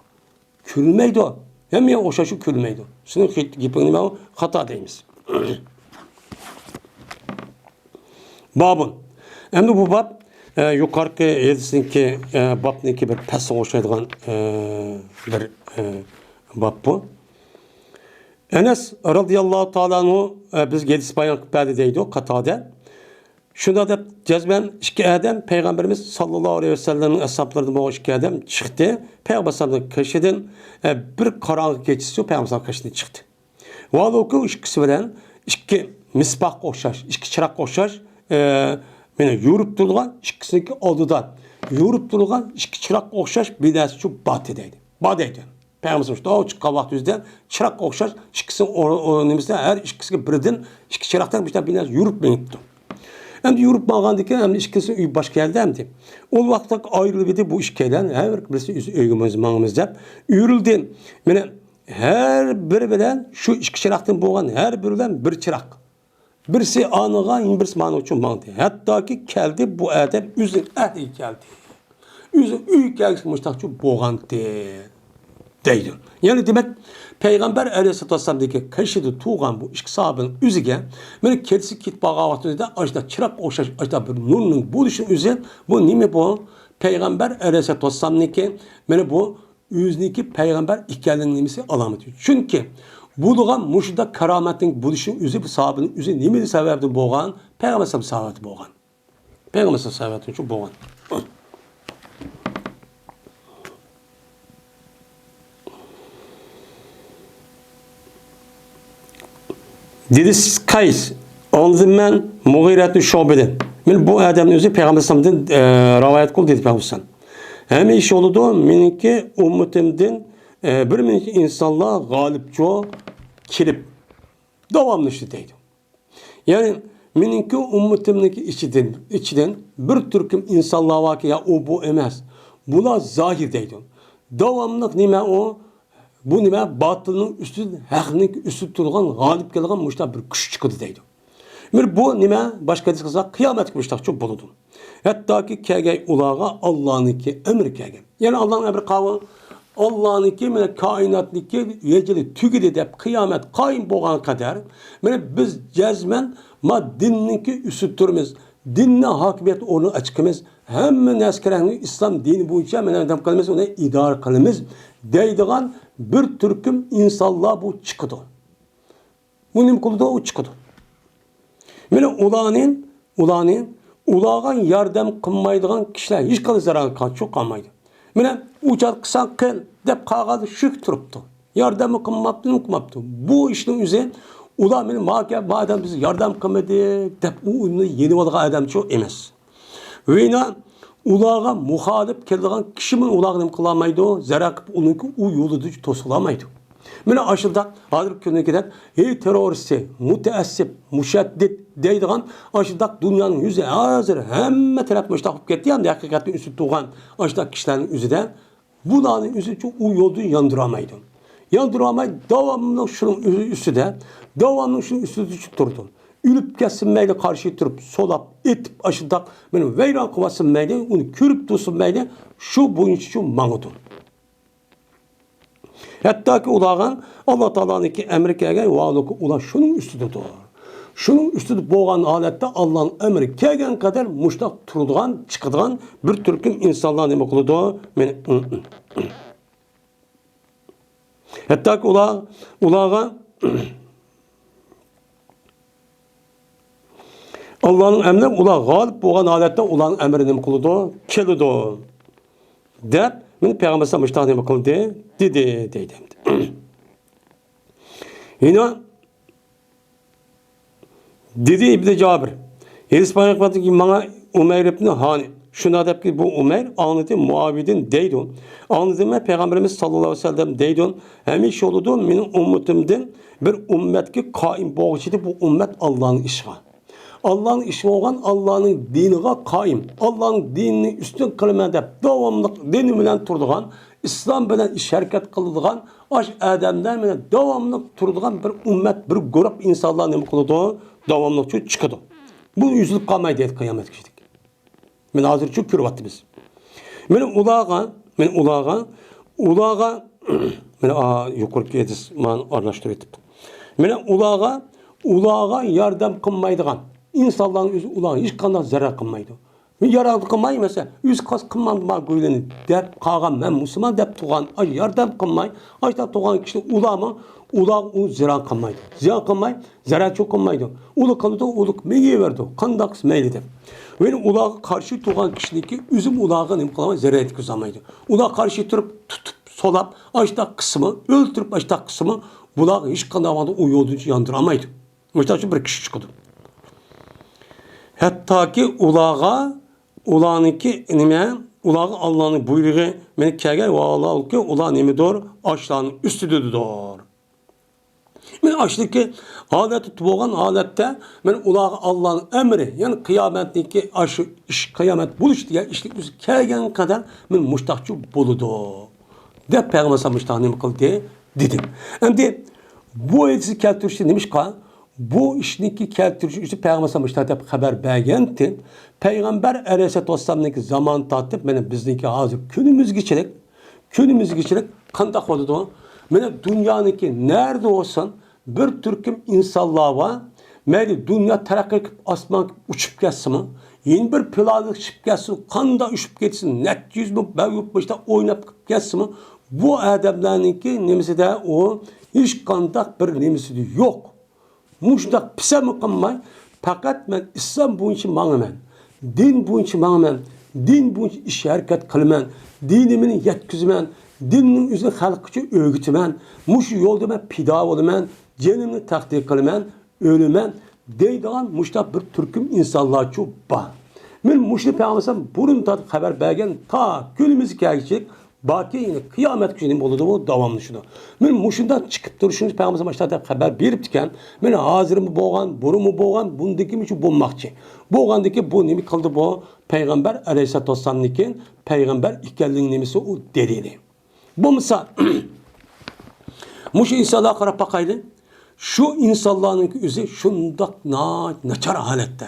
Ko'rilmaydi. Ham o'sha shu ko'rilmaydi. Shuni gapini men xato deymiz. Babun. Endi bu bab yuqorqi yedisinki babniki bir pasga o'xshaydigan bir bab bu. Enes radıyallahu ta'ala anhu biz yedis bayon qilib berdi deydi o qatada. Shunda deb jazman ikki odam payg'ambarimiz sallallohu alayhi vasallamning ashablaridan bo'lgan ikki odam chiqdi. Payg'ambarning qishidan bir qorong'i kechasi payg'ambarning qishidan chiqdi. Valuki ikkisi bilan ikki misbaq o'xshash, ikki chiroq o'xshash meni yurib turgan ikkisiniki oldidan yurib turgan ikki chiroq o'xshash bir narsa shu bot deydi. Bot deydi. Payg'ambarimiz shu chiqqan vaqtimizda chiroq o'xshash ikkisi nimizda har ikkisiga birdan ikki chiroqdan bir narsa yurib menibdi. Endi yurib borgandan keyin ham ikkisi uy boshqa keldi hamdi. O vaqtda ayrılıb edi bu ikkidan har birisi uyga mangimiz deb yurildi. Meni her biri bilan shu ikki chiroqdan bo'lgan har biri bilan bir chiroq. Birisi anıga, birisi mana uchun mangdi. Hatto ki keldi bu adam o'zing ahli keldi. O'zi uy kelishga mustaqchu bo'lgandi deydi. Yani demek Peygamber Aleyhisselatü Vesselam'daki kashida tug'an bu ikki sahabening o'ziga meni kelsi ketib borgan vaqtida ashda chiroq o'xshash ashda bir nurning bo'lishini o'zi bu nima bu? Peygamber Aleyhisselatü Vesselam'niki meni bu o'ziniki payg'ambar ekanligini alamati. Chunki bo'lgan mushunda karomatning bo'lishini o'zi bu sahabening o'zi nima sababdan bo'lgan? Payg'ambar sababı bo'lgan. Payg'ambar sababı shu bo'lgan. Dedi Kays, ondan men Muğiret'ni Şobe'den. Men bu adamın özü Peygamber'den rivayet kıldı dedi Peygamber. Hem iş oldu meniki ummetimden bir meniki insanlar galipço kirip devamlı işte deydi. Yani meniki ummetimdeki içinden bir türküm insanlar var ki ya o bu emez. Buna zahir deydi. Devamlı nime o? Bu nima batılının üstün, haqqning üstün turgan, g'olib kelgan mushta bir kuch chiqdi deydi. Mir bu nima boshqa qilsa qiyomat mushtaqchi bo'ladi. Hattoki kelgan ularga Allohniki amri kelgan. Ya'ni Allohning amri qavul Allohniki mana koinotniki yejili tugidi deb qiyomat qoyim bo'lgan qadar mana biz jazman ma dinniki üstün turmiz. Dinni hokimiyat o'rni ochqimiz. Hamma naskarani islom dini bo'yicha mana nima qilamiz, uni idora qilamiz deydigan bir türküm insanlar bu çıkıdı. Bu nima qildi? O çıkıdı. Mana ularga yordam qilmaydigan kishilar hech qanday zarar qilmaydi. Mana uçar qilsan qil deb qog'oz shuk turibdi. Yordam qilmabdi. Bu ishning o'zi ular meni madem biz yordam qilmadi deb uni yenib olgan odam shu emas. Vina ulağa muhalif keldiğen kişimin ulağını kılamaydı, zarak onun u yolu tosulamaydı. Mene aşıldak, hazır kününe gider, teröristi, müteessip, müşeddit deydiğen aşıldak dünyanın yüzü hazır, hemen taraf müştakip gitti, yani hakikaten üstü tuğan aşıldak kişilerin yüzü de, bunların yüzü çok u yolu yandıramaydı. Yandıramaydı, devamlı şunun üstü de, devamlı şunun üstü tutturdu. Ülüp kesinmeyle karşı durup, solap, etip aşıldak, benim veyran kuvasınmeyle, onu kürüp tutsunmeyle, şu boyunca şu mağdum. Hatta ki ulağın Allah Teala'nın ki emri kelgen ula şunun üstüde doğar. Şunun üstüde boğan alette Allah'ın emri kelgen kadar muştak turulduğan, çıkıdığan bir türküm insanlar demek oldu. Hatta ki ulağa Allah'ın emri ula galip boğan alette Allah'ın emri demek oldu. Kelidi. Der, men Peygamber sallallahu aleyhi ve sellem dedi. Yine dedi İbn Cabir. Hadis bayakmadı ki bana Umeyr ibn Hani. Şuna da ki bu Umeyr anladı Muavid'in deydi. Anladı mı Peygamberimiz sallallahu aleyhi ve sellem deydi. Hemiş oludu benim ümmetimden bir ümmet ki kaim boğuşuydu bu ümmet Allah'ın işi. Allah'ın işi olan Allah'ın dinine kaim, Allah'ın dinini üstün kılmada devamlı dini bilen turduğan, İslam bilen iş hareket kıldıgan, aş adamlar bilen devamlı turduğan bir ümmet, bir grup insanlar ne kıldı, devamlı çıkıdı. Bu yüzlük kalmayı deyip kıyamet kişidik. Ben hazır çok kürvattı biz. Ben yukarı gidiniz, man araştırıp. Ben ulağa yardım kılmaydıgan. İnsanların yüzü ulağı hiç kandan zarar kılmaydı. Yaralı kılmayı mesela, yüz kas kılmanma göyleni dep, kağam ben Müslüman dep tuğan, yardım kılmayı, açta tuğan kişi ulama, ulağı zarar kılmaydı. Zarar kılmayı, zarar çok kılmaydı. Ulu kalıda uluk meyi verdi, kandak meyli dep. Ve ulağı karşı tuğan kişideki üzüm ulağı ne kılmayı zarar etkizamaydı. Ulağı karşı tutup solap, açta kısmı, öldürüp açta kısmı, ulağı hiç kandan o yolu yandıramaydı. Mesela bir kişi çıkıyordu. Hatta ki ulağınki ulağı Allah'ın buyruğu beni kelgel ve Allah'ın ki ulağı nemidir? Aşağının üstüdür. Ben aşağıdaki adeti tuğan adette ben ulağı Allah'ın emri yani kıyametteki kıyamet buluş diye işte kelgen kadar ben muştakçı buludu. De Peygamber sallallahu aleyhi dedim. Şimdi bu edisi keltürüşte demiş ki bu işniki keltürücü işte Peygamber sallallahu aleyhi ve sellem haber beğendi. Peygamber aleyhisselatü vesselam'daki zaman tatip beni bizdeki hazır günümüz geçerek kandak oldu. Beni dünyanınki nerede olsan bir türküm insanlar var. Meyli dünya terakki edip asman uçup gelsin mi? Yeni bir planı çıkıp gelsin, kanda uçup geçsin, net yüz mü, ben işte oynayıp gelsin mi? Bu adamlarınki nemisi de o hiç kandak bir nemisi de yok. Muştak pise mi kılmay? Fakat ben İslam bu için mağamen, din bu için mağamen, din bu için iş hareket kılmen, dinimini yetkizmen, dinin üzerine halkıcı öğütmen, muş yolda ben pida olmen, cenimini takdir kılmen, ölümen, deydiğen muştak bir Türk'üm insanlar çok bağ. Ben muştak peygambersem burun tadı haber belgen ta günümüzü gerçek, Baki yine kıyamet günü oldu bu devamlı şunu. Ben muşundan çıkıp duruşunuz Peygamber başlarda haber verip diken ben hazırımı boğan, burumu boğan, bundaki mi şu bulmakçı. Boğandaki bu nemi kıldı bu Peygamber Aleyhisselatü Vesselam'ın Peygamber ikelliğin nemisi o delili. Bu misal muş insanlığa karab bakaydı. Şu insanların yüzü şundak naçar halette.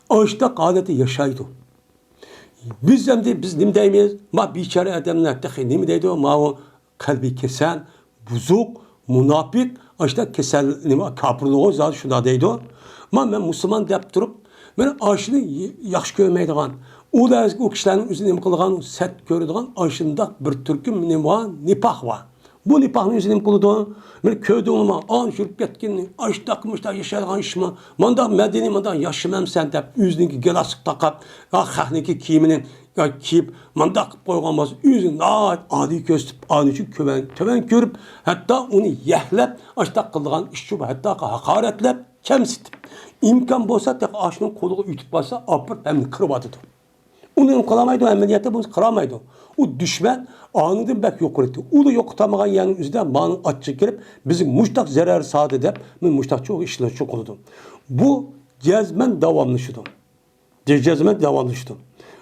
Açtak haleti yaşaydı. Biz ne demeyiz? Ma biçare adamlar tahi ne deydi o? Ma o kalbi kesen, buzuk, münafık, işte kesel ne kapırlığı zaten şuna deydi o. Ma ben Müslüman deyip durup ben aşını yaxşı görmeydiğen, o kişilerin üzerine ne kılgan, set görüdüğün aşında bir türküm ne var? Nipah var. Bu nipahın yüzüne kılıdı. Ben köyde olma, an şürüp getkin, aş takmışlar yaşayan işimi. Manda medeni manda yaşamam sen de yüzündeki gelasık takap, hahneki kiyiminin kiyip manda koygamaz. Yüzün adi köstüp, adi töven görüp, hatta onu yehlep, aş takıldığın işçi hatta hakaretlep, kemsitip. İmkan bolsa tek aşının koluğu ütüp basa, apır hem kırıp atıdı. Onu kılamaydı, ameliyata bunu kılamaydı. O düşman anında bek yok etti. O da yok tutamayan yanın yüzünden bana açık girip bizim muştak zarar saat edip ben muştak çok işler çok oldu. Bu cezmen devamlışıdı. Cezmen devamlışıdı.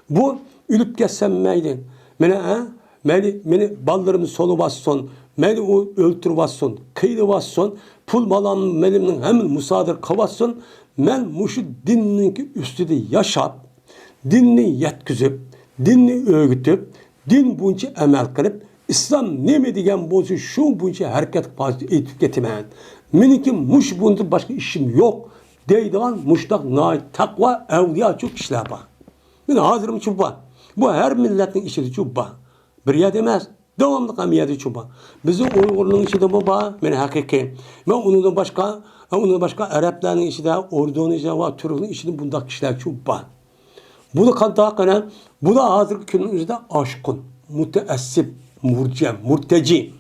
Bu ülüp geçsem meydi. Meni ballarımın sonu basson, meni o öldür basson, kıydı basson, pul malan menimnin hemen musadır kavasson, men muşu dinninki üstüde yaşap, dinni yetkizip, dinni öğütüp, din bunca emel kılıp, İslam ne mi degen bozu şu bunca hareket etip getimen. Meniki muş bunca başka işim yok. Deydiğen muştak nail takva evliya çok işler var. Yani hazırım çubuğa. Bu her milletin işi çubuğa. Bir yer demez. Devamlı kamiyeti çubuğa. Bizim Uygurluğun işi de bu bağ. Yani hakiki. Ve onun başka Arapların işi de, Ordunun var, Türk'ün işi de bunda kişiler çubuğa. Bu da kadar bu da hazır günümüzde aşkın, müteessip, murteci.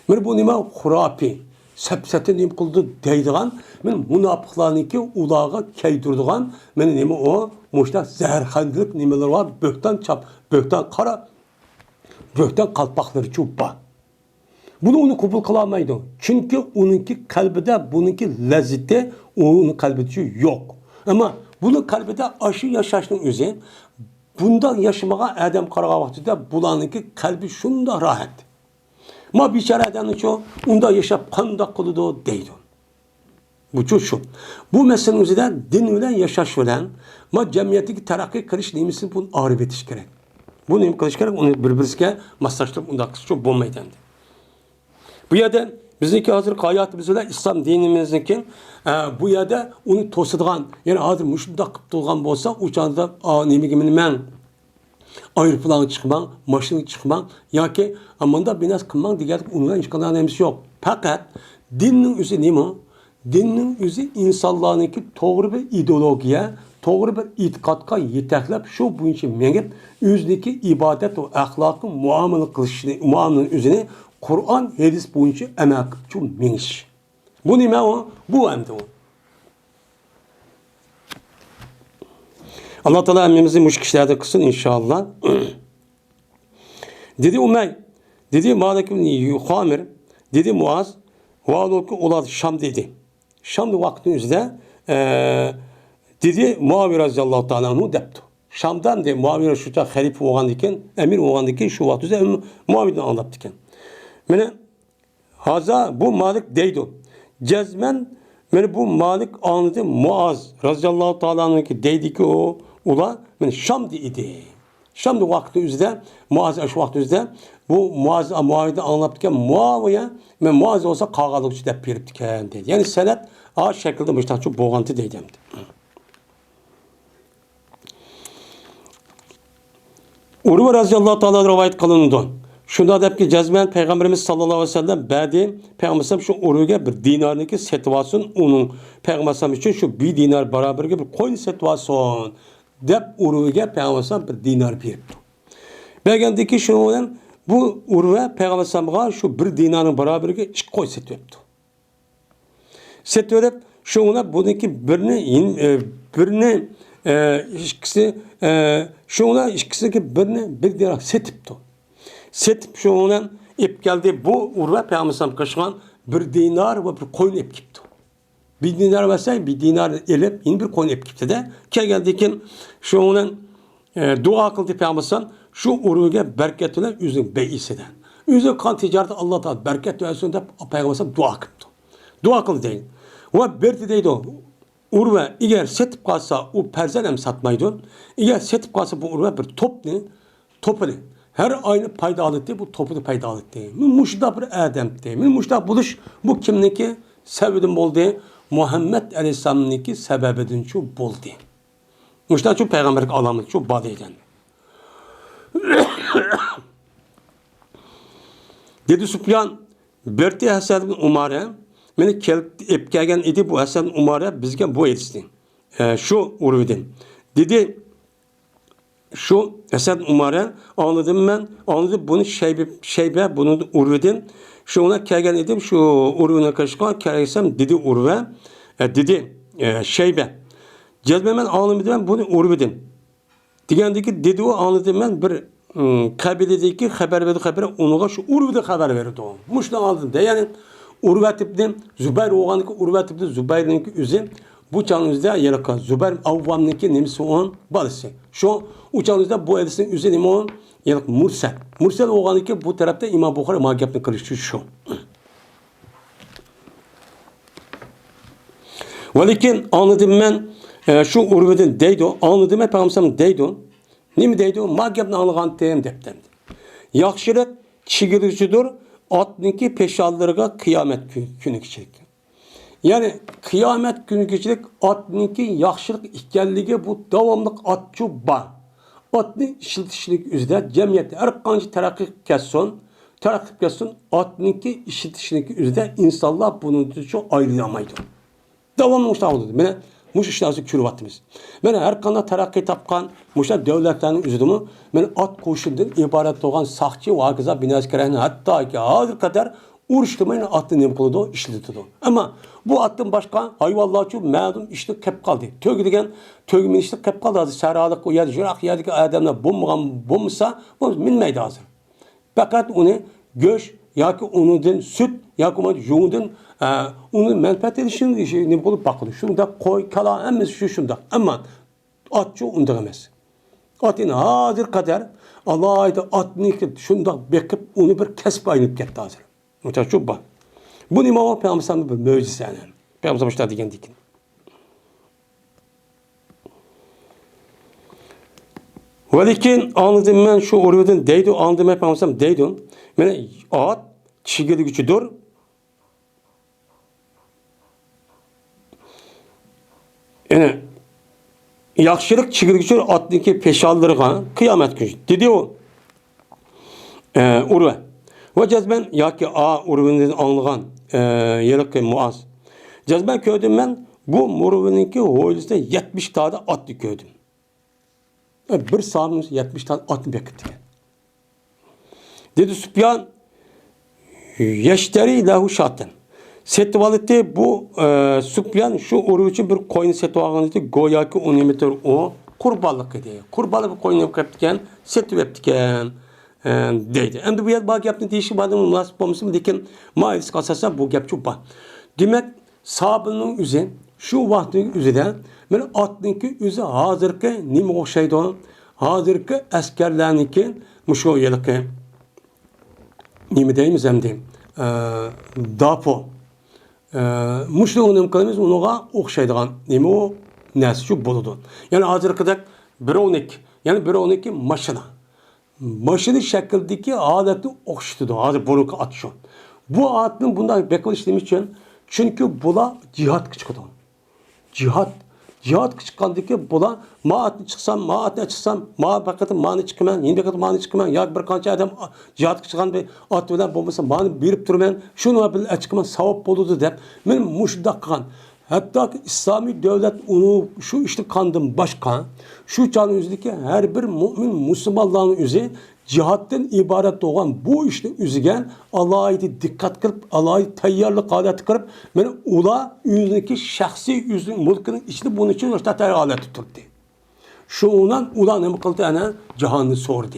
Yani bu nime hurapi. Sepsete nime kıldı deydiğen, men münafıklarınki ulağa keydurduğun, men nime o muştak zehirhandilik nimeler var, bökten kara, bökten kalpakları çubba. Bunu onu kabul kılamaydı. Çünkü onunki kalbide, bununki lezzeti, onun kalbide yok. Ama bunun kalbide aşı yaşaşının üzerine, bundan yaşamaya Adem Karağa vaktinde bulanınki kalbi şunda rahat. Ma biçare adamın çoğu onda yaşap kanda kılıdı deydi. Bu çok şu. Bu meselenin üzerinde din ile yaşaş olan ma cemiyetteki terakki kırış nimesi bunun ağrı betiş gerek. Bu neyim kırış gerek onu birbirine masajlayıp onda kısa çok bulmaydı. Bu yerde bizdeki hazır hayatımızda İslam dinimizdeki bu yerde onu tosadığan yani hazır müşbida kıptılgan olsa uçanda neyimi men ayrı falan çıkman, maşını çıkman, ya ki amanda biraz kılman diğer onunla hiç kadar önemlisi yok. Fakat dinin üzeri ne mi? Dinin üzeri insanlarınki doğru bir ideolojiye, doğru bir itikatka yeteklep şu bu için menip yüzdeki ibadet o ahlakın muamele üzerine Kur'an hadis boyunca emek çok meniş. Bu ne o? Bu emdi o. Allah Teala emmimizi müşkişlerde kılsın inşallah. Dedi Umey, dedi Malik ibn Yuhamir, dedi Muaz, Valok'u olar Şam dedi. Şam vaktinizde dedi Muaviye radıyallahu ta'ala anhu deptu. Şam'dan de Muaviye şuta halife olan diken, emir olan diken şu vaktinizde Muaviye'den anlattı diken. Mene haza bu Malik deydi. Cezmen mene bu Malik anladı Muaz radıyallahu ta'ala anhu'ki deydi ki o ula men Şam'da idi. Şam'da vakti üzere Muaz aş vakti üzere bu Muaviye'de anlatırken Muaviye ve Muaz olsa kağalıkçı da piriptiken dedi. Yani senet a şekilde müştahçı boğantı dedim. Urve radıyallahu ta'ala rivayet kılındı. Şunda deyip ki cezmen Peygamberimiz sallallahu aleyhi ve sellem badi Peygamberimiz şu Urve'ye bir dinarniki setvasın onun Peygamberimiz için şu bir dinar beraber bir koyun setvasın. Dep Urve'ye Peygamberimiz bir dinar veripti. Belgendeki şunun bu Urve Peygamberimiz şu bir dinarın beraberine iki koy set veripti. Set verip şuna bununki birini şuna ikisi birini bir dinar setipti. Setip şuna ip geldi bu Urve Peygamberimiz kaşıgan bir dinar ve bir koyun ip gipti. Bir dinar versey bir dinar elip yine bir koyun ip gipti de geldikin şuna dua kıldı Peygamberimiz şu Urve'ye bereket veren üzüm beyiseden. Üzüm kan ticareti Allah Teala bereket versin de Peygamberimiz dua kıldı. Dua kıldı değil. Ve berti deydi o. Urve eğer setip kalsa o perzelem satmaydı. Eğer setip kalsa bu Urve bir top ne? Topu ne? Her aynı paydalı etti, bu topu da paydalı etti. Muşda bir ademdi. Muşda buluş bu kimniki sebebin oldu. Muhammed Aleyhisselam'ınki sebebin şu buldu. Muşda şu peygamberlik alamet şu badeyden. Dedi Süfyan, berti Hasan Umar'a meni kelip gelgen idi bu Hasan Umar'a bizge bu etsin. Şu urudum. Dedi şu Hasan Umar'a anladım bunu şeybe bunu urudum. Şu ona kelgen idim şu uruna kaşıkan kelgesem dedi urve dedi şeybe. Cezmemen anladım bunu urudum. Degandiki dedi o anladım ben bir kabiledeki haber verdi haber onuğa şu Urva'da haber verdi o. Muşla aldım da yani Urva tipli Zübeyir oğanlık Urva tipli Zübeyir'inki üzüm bu çağınızda yaraka Zübeyir avvamniki nemisi on balısı. Şu uçağınızda bu edisin üzerine on yarak Mursel. Mursel oğanlıki bu tarafta İmam Bukhari magyapını kırıştı şu. Velikin anladım ben şu Urva'dan deydi o anladım hep Peygamberim deydi o. Nimi deydi o? Magyabni anlagan deyim deptem. Yaxşılık çigiricidir, atniki peşallırıga kıyamet günü kişilik. Yani kıyamet günü kişilik atniki yaxşılık ikkenligi bu davamlık atçı ba. Atni işletişlik üzere cemiyette her kanci terakki kesson, atniki işletişlik üzere insanlar bunun için ayrılamaydı. Davamlı müştahı dedi. Muş işlersi kürvatımız. Mene her kanada terakki tapkan muşta devletlerin üzülümü mene at koşundan ibaret olan sakçı vakıza binazkerehine hatta ki hazır kadar uğraştırmayın atın nem kılıdı, işletiyordu. Ama bu atın başka hayvallah çok mağdum işte kep kaldı. Tögü degen tögümün işte kep kaldı. Hazır saralık o yedi jürak yediki adamla bombasa bu minmeydi hazır. Fakat onu göç ya ki onundan süt ya ki onundan onun menfaat edişini ne bulup bakılır. Şunda koy, kala, hemmesi şunda. Ama atçı onda emez. Atın hazır kadar Allah'a ait atını şunda bekip onu bir kesip aynıp gitti hazır. Muhtemelen çok bak. Bu imam Peygamber'in bir mucizesi yani. Peygamber başta diyen dikin. Velikin anladım ben şu orvadan deydi, anladım hep Peygamber'im deydi. Yani at çigili gücüdür. Yani yaxşılık çigirgiçör atniki peşallırıga kıyamet günü. Dedi o Urve. Ve cezben ya ki Urve'nin anlığan yelik Muaz. Cezben köydüm ben bu Urve'ninki hoylusunda 70 tane atlı köydüm. Bir sağımız 70 tane atlı bekletti. Dedi Sübyan yeşteri lahu şatten. Setvalite bu Sübyan şu Urve için bir koyun setvalite goya ki 10 metre o kurbanlık ediyor. Kurbanlık bir koyun yaptıkken setvettikken deydi. Hem de bu yer bak yaptığın değişik badımın nasip olmasın diken maalesef kasasa bu gap çok bak. Demek sahabının üzerine şu vaktin üzerinde ben atınki üzeri hazırki nime okşaydı hazırki askerlerinki muşo yelik nime deyimiz hem deyim dapo muşluğun imkanımız onuğa okşaydıgan nime o nesi şu buludu. Yani hazırkıdak bir 12 yani bir 12 maşına. Maşını şekildeki adeti okşudu. Hazır bunu atışıyor. Bu adetinin bundan bekal işlemi için çünkü bula cihat çıkıyor. Cihat çıkandaki bula maatni çıksam, maatni çıksam, bakatı mani çıkıman, yeni bakatı mani çıkıman, ya bir kanca adam cihat çıkan bir at bilen bombası mani birip durman, şunu bir çıkıman savap boludu dep. Men muşdakkan hatta İslami devlet onu şu işte kandım başka, şu çağın üzerindeki her bir mümin Müslümanların üzeri cihattan ibaret olan bu işte üzügen Allah'a dikkat kılıp Allah'a tayyarlık alet kılıp beni ula yüzündeki şahsi yüzün mülkünün içinde bunun için işte alet tuttu. Şu ondan ula ne kıldı ana cihanı sordu.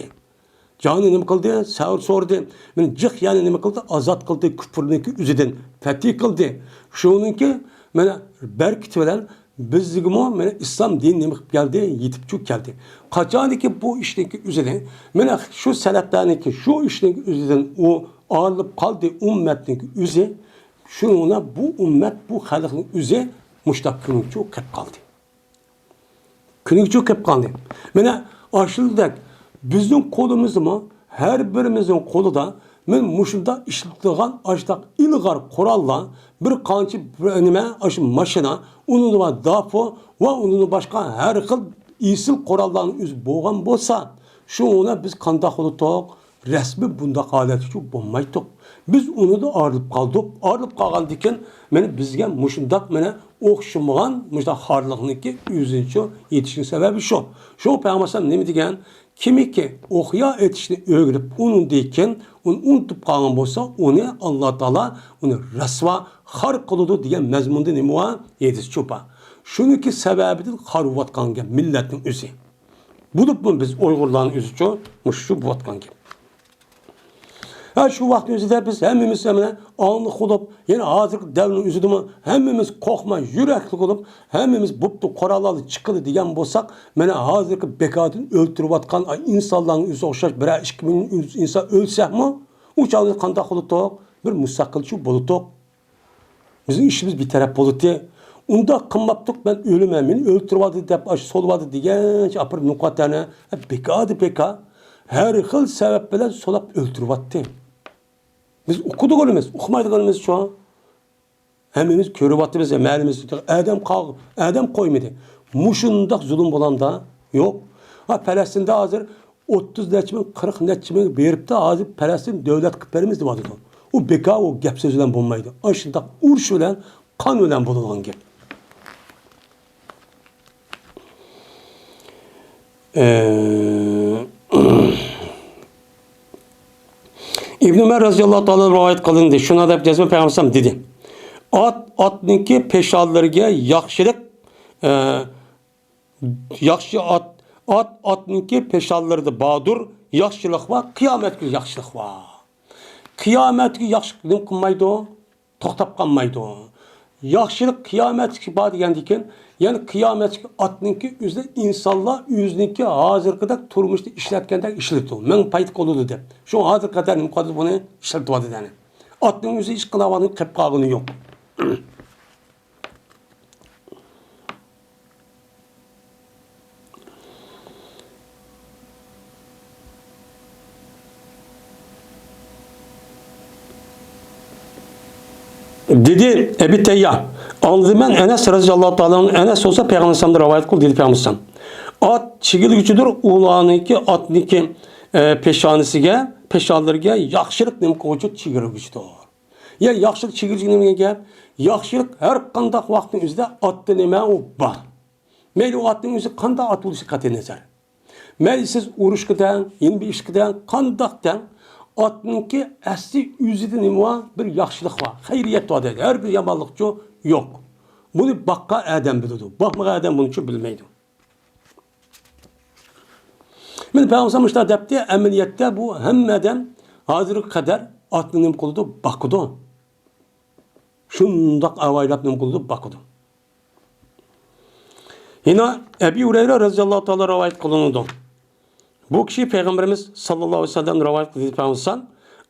Cihanı ne kıldı? Sağır sordu. Ben cık yani ne kıldı? Azat kıldı küfüründeki üzüden fetih kıldı. Şu onunki bana berkit veren bizligimo mene İslam dinine geldi, yitip çok geldi. Kaçanı ki bu işteki üzerine, mene şu seleflerindeki şu işteki üzerine o ağırlıp kaldı ümmetindeki üze, şuna bu ümmet bu halkın üze muştak günü çok hep kaldı. Günü çok hep kaldı. Mene aşırıdak bizim kolumuz mu her birimizin kolu da men muşunda işletilen aştak ilgar kuralla bir kançı önüme aşı maşına onun da dafo ve onun başka her xil isil kurallarını üz boğan bolsa şu ona biz kanda xolutok resmi bunda haleti çok bommaydık. Biz onu da ağırlıp kaldık. Ağırlıp kalgan diken meni bizge muşundak meni okşamagan muşda harlıqniki üzünçü yetişin sebebi şu. Şu Peygamber ne digen? Kimi ki okuya etişini öğrenip onun deyken onu unutup kalan bolsa onu Allah Teala onu rasva har kılıdı diye mezmunda nima yetiş çopa. Şunu ki sebebidir harvatkan milletin üzü. Bulup mu biz Uygurların üzücü şu botkan gibi. Ha şu vaktin üzerinde biz hemimiz hemen anlık olup yine hazır devrin üzüdümü hemimiz korkma yürekli olup hemimiz buptu koralalı çıkılı diyen bolsak mene hazırki bekadın öldürüp atkan insanların üzü okşaş birer 2000 insan ölsek mi uçağımız kandak olutuk bir müstakilçi bulutuk. Bizim işimiz bir taraf bulutu. Onda kımmaptık ben ölüm emin öldürüp dep aşı soluvadı diyen apır nukatane bekadı beka her hıl sebep bilen solap öldürüp attı. Biz okuduk ölümüz, okumaydık ölümüz şu an. Hemimiz körüp attı bize, meğerimiz Adem koymadı. Muşundak zulüm olan da yok. Ha Palestin'de hazır 30 neçimin, 40 neçimin berip de hazır Palestin devlet kıplarımız da vardı. O beka, o gep sözülen bulmaydı. Aşında urş ölen, kan ölen bulunan gep. İbn Ömer razıyallahu anh'a rivayet kılındı. Şuna da cezme peygamber dedi. Atniki peşallarga yaxşılık yaxşı atniki peşallarida badur yaxşılık var. Kıyamet günü yaxşılık var. Kıyamet günü yaxşılık kılmaydı o. Toxtab qalmaydı o. Yaxşılık kıyamet günü var degandikin yani kıyamet atniki üzde insanlar yüzniki hazırkıda turmuşta işletgende işletti o. Men payt koludu de. Şu hazır kadar nimkadı bunu işletti vardı yani. Atnın yüzü iş kılavanın kepkağını yok. Dedi Ebi Teyyah. Anladımen Enes radıyallahu anh'ın Enes olsa Peygamber sallallahu rivayet kıl dedi Peygamber. At çigil gücüdür ulaniki atniki peşanisiga peşanlarga yaxşılık nim ko'chu çigil gücüdür. Ya yaxşılık çigil nimga gap? Yaxşılık her qanday vaqtning o'zida atda nima u bor. Mayli u atning o'zi qanday at bo'lishi qat'iy nazar. Mayli siz urushqidan, yeni bir ishqidan qandaqdan atnınki asli yüzüde nima bir yaxşılık var. Hayriyet var dedi. Her bir yamanlıkçı yok. Bunu bakka adam bilirdi. Bakmağa adam bunu çok bilmeydi. Men Peygamber depti ameliyette bu hemmeden hazır kadar atının kuludu bakıdı. Şundak avaylap nim kuludu bakıdı. Yine Ebi Hureyre radıyallahu ta'ala rivayet kılındı. Bu kişi Peygamberimiz sallallahu aleyhi ve sellem rivayet kıldı Peygamber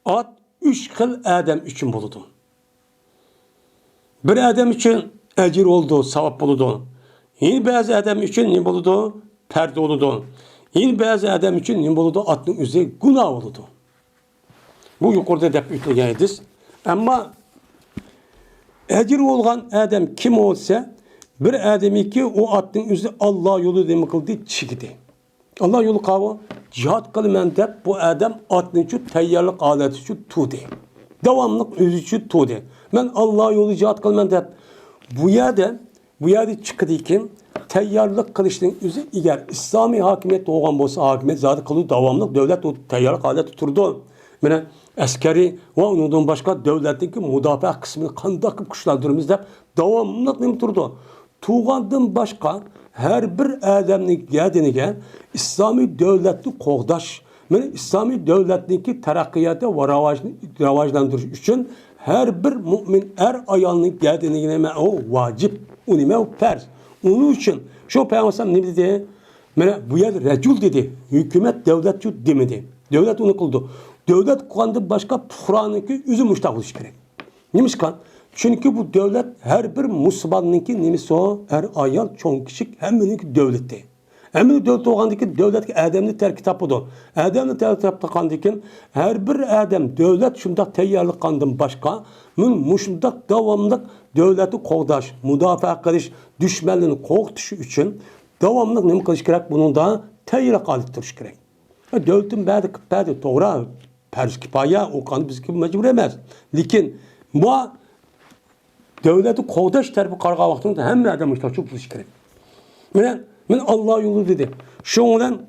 at 3 xil adam için bulundu. Bir adam için ecir oldu, sevap bulundu. Yine bazı adam için ne bulundu? Perde oldu. Yine bazı adam için ne bulundu? Atın üzeri günah oldu. Bu yukarıda dep ütülgeniz. Ama ecir olan adam kim olsa bir adamı ki o atın üzeri Allah yolu demek kıldı çıktı. Allah yolu kavga cihat kılmen dep bu adam atın için teyyarlık aleti için tuğdu. Devamlık özü için tuğdu. Ben Allah yolu cihat kılmen dep bu yerde çıktı ki teyyarlık kılışının üzeri eğer İslami hakimiyet doğan bolsa hakimiyet zaten kılı devamlık devlet o teyyarlık aleti turdu. Mene askeri ve ondan başka devletteki müdafaa kısmını kandak kuşlandırımız dep devamlık ne turdu. Tuğandan başka her bir adamın geldiğine İslami devletli qoğdaş, yani İslami devletindeki terakkiyatı ve rivajlandırış için her bir mümin her ayağının geldiğine o vacip, o nime o farz. Onun için şu Peygamber ne dedi? Bu yer recul dedi. Hükümet devlet yok demedi. Devlet onu kıldı. Devlet kullandı başka Kur'an'ınki üzüm müştak oluş gerek. Neymiş kan? Çünkü bu devlet her bir Müslümanınki nemisi o her ayal çoğun kişik hemininki devlette. Hemin devlet olgandaki devlet adamni ter kitabı da. Adamni ter kitabı kandikin her bir adam devlet şundak teyyarlık kandım başka muşundak devamlık devleti qoğdaş, müdafaa kılış, düşmanlığını qoğduşu için devamlık ne kılış gerek bunun da teyyarlık alıp duruş gerek. Devletin bədi doğru perş kipaya o kanı biz gibi mecbur emez. Lakin bu devleti qoğdaş terbi qarğa vaxtında hem adam işte çok buluş gerek. Men Allah yolu dedi. Şundan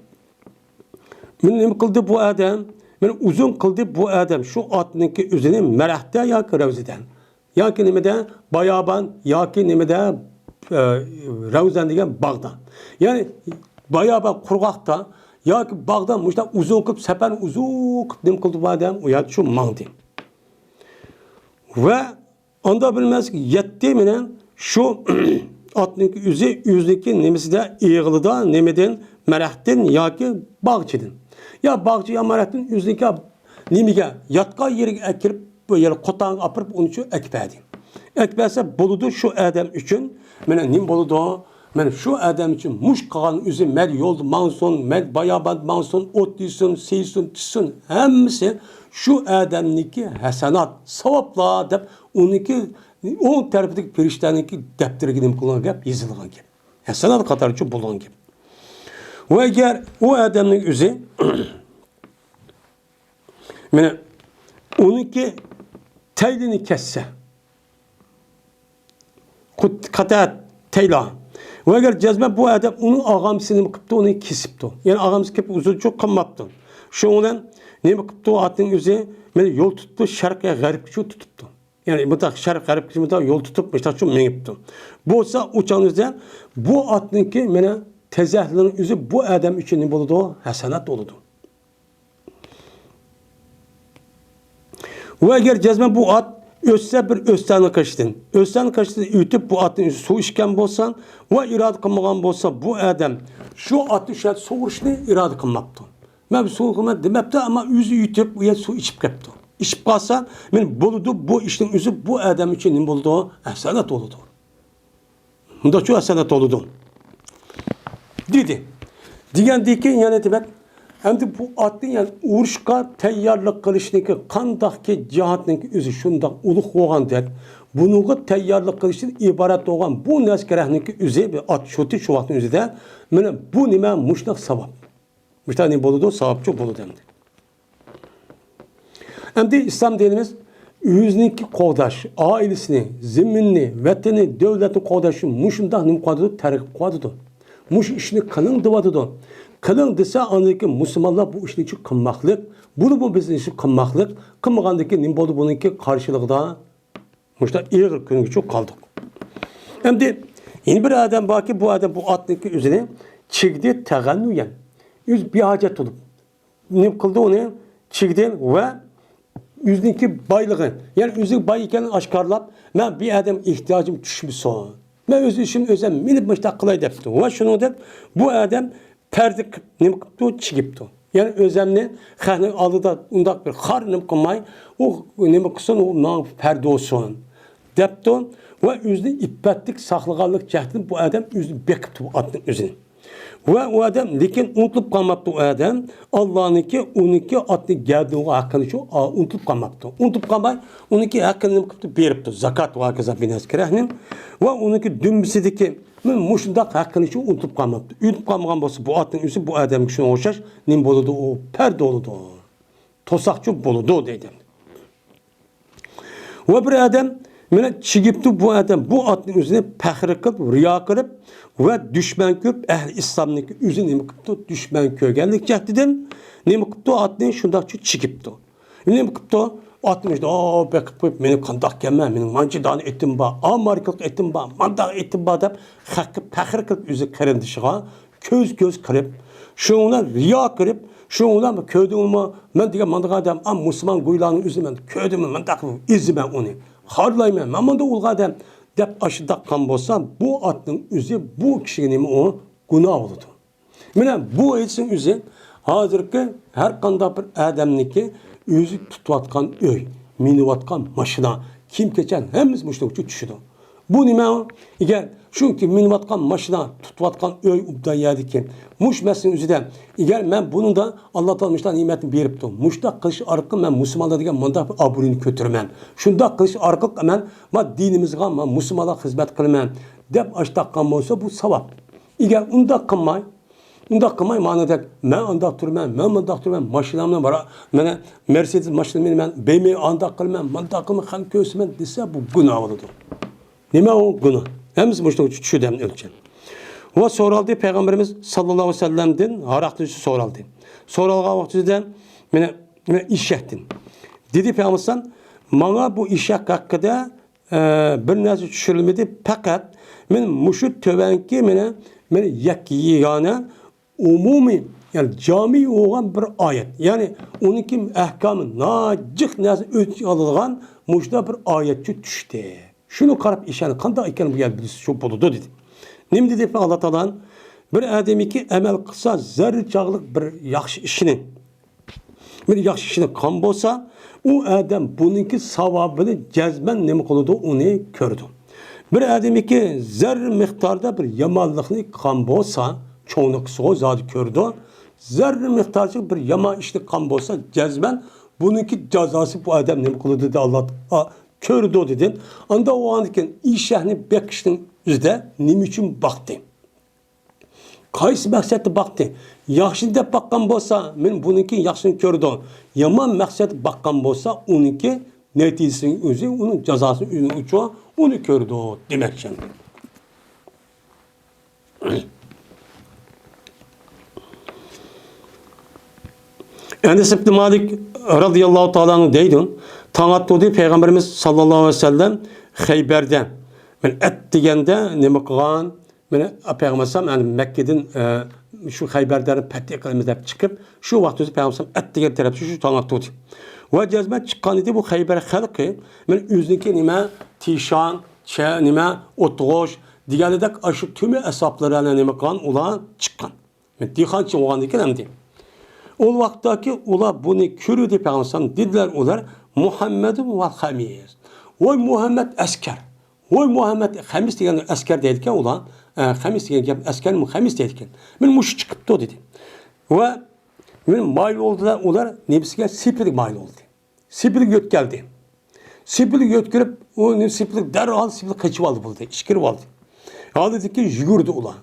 men ne kıldı bu adam? Men uzun kıldı bu adam. Şu atnınki üzerine merahta ya Ravzeden. Ya ki nemede Bayaban ya ki nemede Ravzan degan bağda. Yani bayağı bir kurgakta ya ki bağda muşta uzun kıp sepen uzun kıp nim kıldı bu adam o ya şu mangdi. Ve onda bilmez ki yetti menen şu atniki yüzdeki nemesi de iğılıda nemeden merakten ya ki bağçıdın. Ya bağçı ya merakten yüzdeki nemige yatka yeri ekirip böyle kotan apırıp onun için ekpedi. Ekberse boludu şu adam için menen nim boludu. Men şu adam için muş kalan üzü med yoldu manson, med bayabat manson, ot disun, seysun, tisun. Hemsi şu adamniki hasanat, savapla dep onunki on tarafındaki perişteniki deptere gidip kullanılan gap yazılgan gap. Hasanat katarı için bulan gap. Ve eğer o adamın üzü men onunki teylini kesse katat teyla. Ve eğer cezme bu adam onun ağamsını kıptı onu kesipti. Yani ağamsı kıp uzun çok kımmaptı. Şu olan ne kıptı atın yüzü beni yol tuttu şarkıya garip şu tuttu. Yani bu da şarkı garip şu da yol tutup mesela şu menipti. Bu olsa uçağınızda bu atın ki bana tezahürün yüzü bu adam için ne buldu? Hasanat oldu. Ve eğer cezme bu at össe bir östeni kaçtın. Östeni kaçtın ütüp bu atın su içken bolsan ve irade kılmagan bolsa bu adam şu atı şart soğuruşunu irade kılmaptı. Ben soğuk kılmak demepti ama yüzü ütüp ya su içip kepti. İçip kalsa ben buludu bu işin yüzü bu adam için buldu. Hasanat oldu. Bunda şu hasanat oldu. Dedi. Diyen ki yani demek hem de bu atın yani uğurşka teyyarlık kılışındaki kandaki cihatındaki üzü şundan uluk oğan der. Bunu teyyarlık kılışın ibaret oğan bu neskerehniki üzü ve at şutu şu vaxtın üzü de bu nime muşnak savap. Muşnak ne boludu? Savapçı bolu demdi. Hem de İslam dinimiz yüzniki koğdaş, ailesini, ziminini, vatani, devleti koğdaşı muşundan nim koğdadı, terk koğdadı. Muş işini kılın dıvadıdı. Kılın dese anındaki Müslümanlar bu işin için kılmaklık. Bunu bu bizim için kılmaklık. Kılmağındaki nim boldu bununki karşılıkta muşta iyi günü çok kaldık. Hem de yeni bir adam var ki bu adam bu atındaki üzerine çekti tegannuyen. Yüz bir hacet olup. Ne kıldı onu? Çekti ve yüzdeki baylığı. Yani yüzük bay iken aşkarlap ben bir adam ihtiyacım düşmüş sonra. Ben öz işim özel minip müştak kılay depti. Ve şunu dep bu adam perdik ne kıptı çıkıptı. Yani özemni hani alıda undak bir karnım kılmay o ne kısın o nan perde olsun. Depti ve yüzde ippetlik saklaganlık cehdini bu adam yüzü bekipti bu atın yüzünü. Ve o adam lekin unutulup kalmaptı o adam. Allah'ınki onunki atını geldiği hakkını şu unutulup kalmaptı. Unutulup kalmay onunki hakkını beripti. Zakat ve hakeza bin eskerehnin. Ve onunki dümbüsüdeki muşundak hakkını şu unutulup kalmaptı. Unutup kalmagan bolsa bu atın üstü bu adam şuna oşaş. Nim boludu o perde oludu. Tosakçı boludu dedi. Ve bir adam mene çigipti bu adam bu atın üzerine pehri kılıp, riya kılıp ve düşman köp ehl İslam'daki üzerine mi kıptı düşman kögenlik cehdidim. Ne mi kıptı atın şundakçı çigipti. Ne mi kıptı atın işte be kıpıp beni kandak gelmem, benim mancıdan ettim ba, amariklik ettim ba, mandak ettim ba deyip hakkı pehri kılıp üzeri kırın dışığa göz kırıp şuna riya kırıp şuna köyde olma ben diye mandak adam am Müslüman guylanın üzerine köyde mi mandak izi ben onu. Harlayman, men bunda ulgadam dep aşıda kan bolsa bu atın üzü bu kişinin o günah oldu. Mene bu etsin üzü hazırki her kanda bir adamniki üzü tutvatkan öy, minivatkan maşına kim geçen hemiz müştekçi düşüdü. Bu nime o? İger çünkü minivatkan maşına tutvatkan öy ubda yerdiki muş mesin üzüden İger ben bunun da Allah tanımıştan nimetini beripti. Muşta kılış arqı men Müslümanlar degan manda aburini kötürmen. Şunda kılış arqı men ma dinimizge ma Müslümanlar hizmet kılman dep açtaqan bolsa bu savap. İger unda qılmay manada men anda turman, men manda turman maşinamla bara mene Mercedes maşinamı men BMW anda qılman, manda qılman xam kösmen dese bu günah olur. Nime o günah? Hemiz müştekçi düşüdem ölçen. Ve soraldı Peygamberimiz sallallahu aleyhi ve sellem'den haraklısı soraldı. Soralgan vaxtida mene iş ettin. Dedi Peygamberimiz bana bu iş hakkında bir narsa düşürülmedi fakat men muşu tövenki mene yakki yegane umumi yani cami olan bir ayet. Yani onunki ahkamı nacık nasıl ölçü alıngan muşda bir ayetçi düştü. Şunu qarab işani qanday ekan bu yer bilsiz şu buludu dedi. Nim dedi Allah Taala'nın bir adamı ki emel kısa zerre çağlık bir yaxşı işini bir yaxşı işini kan bolsa o adam bununki savabını cezmen nima qiladi onu ko'rdi. Bir adamı ki zerre miktarda bir yamanlıkni kan bolsa çoğunluk soğu zadi ko'rdi. Zerre miktarda bir yama işni kan bolsa cezmen bununki cezası bu adam nima qiladi dedi Allah ko'rdi dedi. Anda o andikin işahni bekishning yüzde nima uchun baktı? Qaysi maqsadda baktı? Yaxshi deb bakkan bolsa, men buniki yaxshini ko'rdim. Yomon maqsad bakkan bolsa, uniki neticəsinin özü, onun cezasının uchun onu ko'rdi demekçi. Enes ibn Malik radıyallahu ta'ala deydi. Taң attı Peygamberimiz sallallahu aleyhi ve sellem Xeyber'de. Ben et degende nima qilgan? Mene Peygamberim yani Mekke'den şu Xeyber'den fethi qilamiz deb chiqib, şu vaqt o'zi Peygamberim et degan tarafchi şu taң attı. Va jazmat chiqqan edi bu Xeyber xalqi. Men o'ziniki nima Tishan, nima O'tg'osh deganidek shu tumi asablarına nima qilgan ular chiqqan. Men Tixanchi bo'lgan ekan hamdi. O vaqtdagi ular buni ko'rdi Peygamberim dedilar ular Muhammedun ve Hamis. Oy Muhammed asker. Oy Muhammed Hamis degan asker deydigan ular Hamis degan gap asker mi Hamis deydigan. Men mush chiqibdi dedi. Va men mayl oldular ular nebisiga Sipirga mayl oldu. Sipirga yo'tkaldi. Sipirga yo'tkirib o Sipirga darhol Sipirga qochib oldi bo'ldi, ishkirib oldi. Hadidiki yugurdi ular.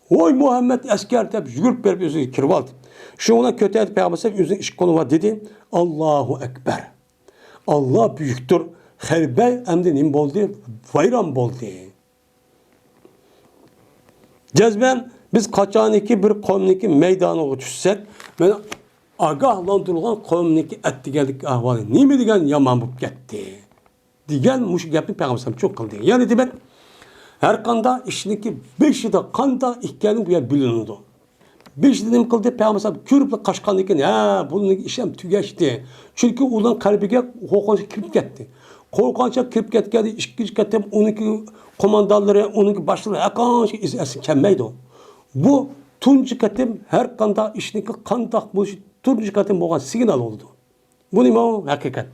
Oy Muhammed asker deb yugurib berib o'ziga kirib oldi. Şu ona kötü Peygamber yüzün iş konu var dedi. Allahu Ekber. Allah büyüktür. Xeyber emdi nim boldu. Vayran boldu. Cezben biz kaçaniki bir kavmniki meydanı düşsek ben agahlandırılan kavmniki etti geldik ahvali. Nimi degen yaman bu gitti. Digen muş yaptı Peygamber çok kıldı. Yani demek her kanda işiniki 5'i de kanda ihtiyaçın bu yer bilinirdi. Beş dedim kıldı Peygamber körüp kaçkan ekan. Ha, bunun işim tügeçti. Çünkü ulan kalbiga korkunç kirip gitti. Korkunçça kirip ketgandi, işkiş ketip onunki komandanları, onunki başları akanç izesi kelmeydi o. Bu tuncu ketim her kanda işiniki kandak bu tuncu ketim boğan signal oldu. Bu nima o? Hakikat.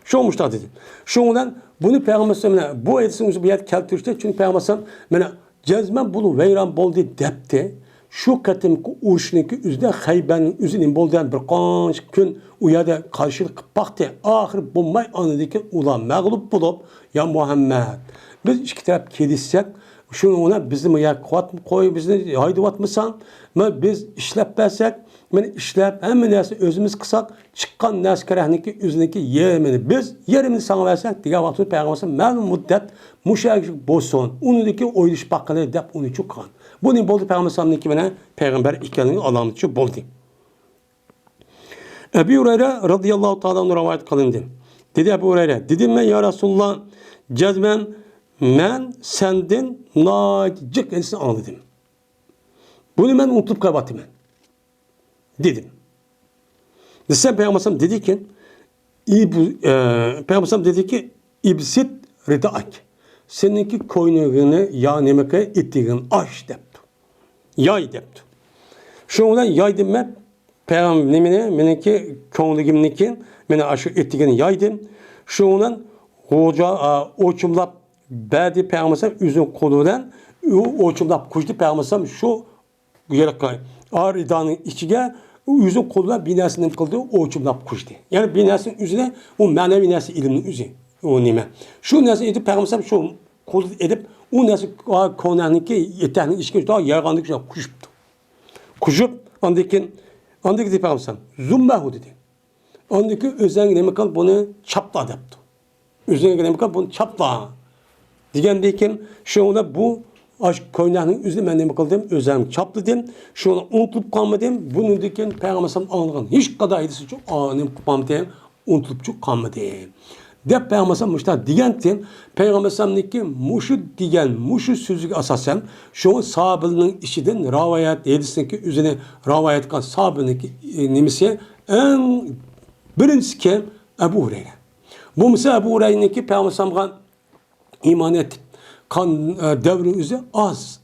Şu olmuşlar dedi. Şundan bunu Peygamber bu edisiniz bir yer keltirişte çünkü Peygamber mene cezmen bunu veyran boldu depti. Şu katimki uğuşniki üzde Xeyber'in üzünün boldan bir qanç gün uyada karşılık baktı. Ahir bulmay anıdaki ulan mağlup bulup ya Muhammed biz iki taraf kedissek şunu ona bizim ya kuat mı koy bizni hayduvat mısan? Biz işlep bersek men işlep hemen nesi özümüz kısak çıkan neskerehniki üzündeki yerimini biz yerimini sana versek diye vakti Peygamber'in məlum müddet müşahik bolsun. Onundaki oyluş bakkalı dep onu çok kan. Bu ne boldu Peygamber'in bana Peygamber ikenini alametçi boldu. Ebu Hureyre radıyallahu ta'ala rivayet kılındı. Dedi Ebu Hureyre, dedim ben ya Resulullah cezmen men senden nacık ensini anladım. Bunu ben unutup kabattım ben. Dedim. Desem Peygamber dedi ki Peygamber dedi ki ibsit ridaak. Seninki koynunu ya nemeke ettiğin aç depti. Yay depti. Şundan yaydım ben Peygamber'imine meneki koynugimniki mene aşı ettiğin yaydım. Şundan hoca oçumlap badi Peygamber üzün kolundan oçumlap kuştu Peygamber şu yere kay. Aridanın içine yüzün koluna binasının kıldığı oçumlap kuştu. Yani binasının üzerine o manevi nesi iliminin üzeri. O nime. Şu nesi edip Peygamber şu kol edip o nesi konanınki yeterli işkence daha yargandık şey kuşuptu. Kuşup andaki Peygamber zummahu dedi. Andaki özen neme kal bunu çapla yaptı. Özen neme kal bunu çapla. Digendeyken şu ona bu aşk koynağının üzerine ben neme kıldım özen çaplı dedim. Şu ona unutulup kalmadım. Bunu diken Peygamber anlayan hiç kadar edisi çok anım kupam dedim. Unutulup çok kalmadı. dep Peygamber muşta digentin Peygamber'deki muşu digen muşu sözü asasen şu sahabının işiden rivayet edisindeki üzerine rivayet kan sahabındaki nimisi en birincisi kim? Ebu Hureyre. Bu mesela Ebu Hureyre'ninki Peygamber'e iman et kan devri üzeri az.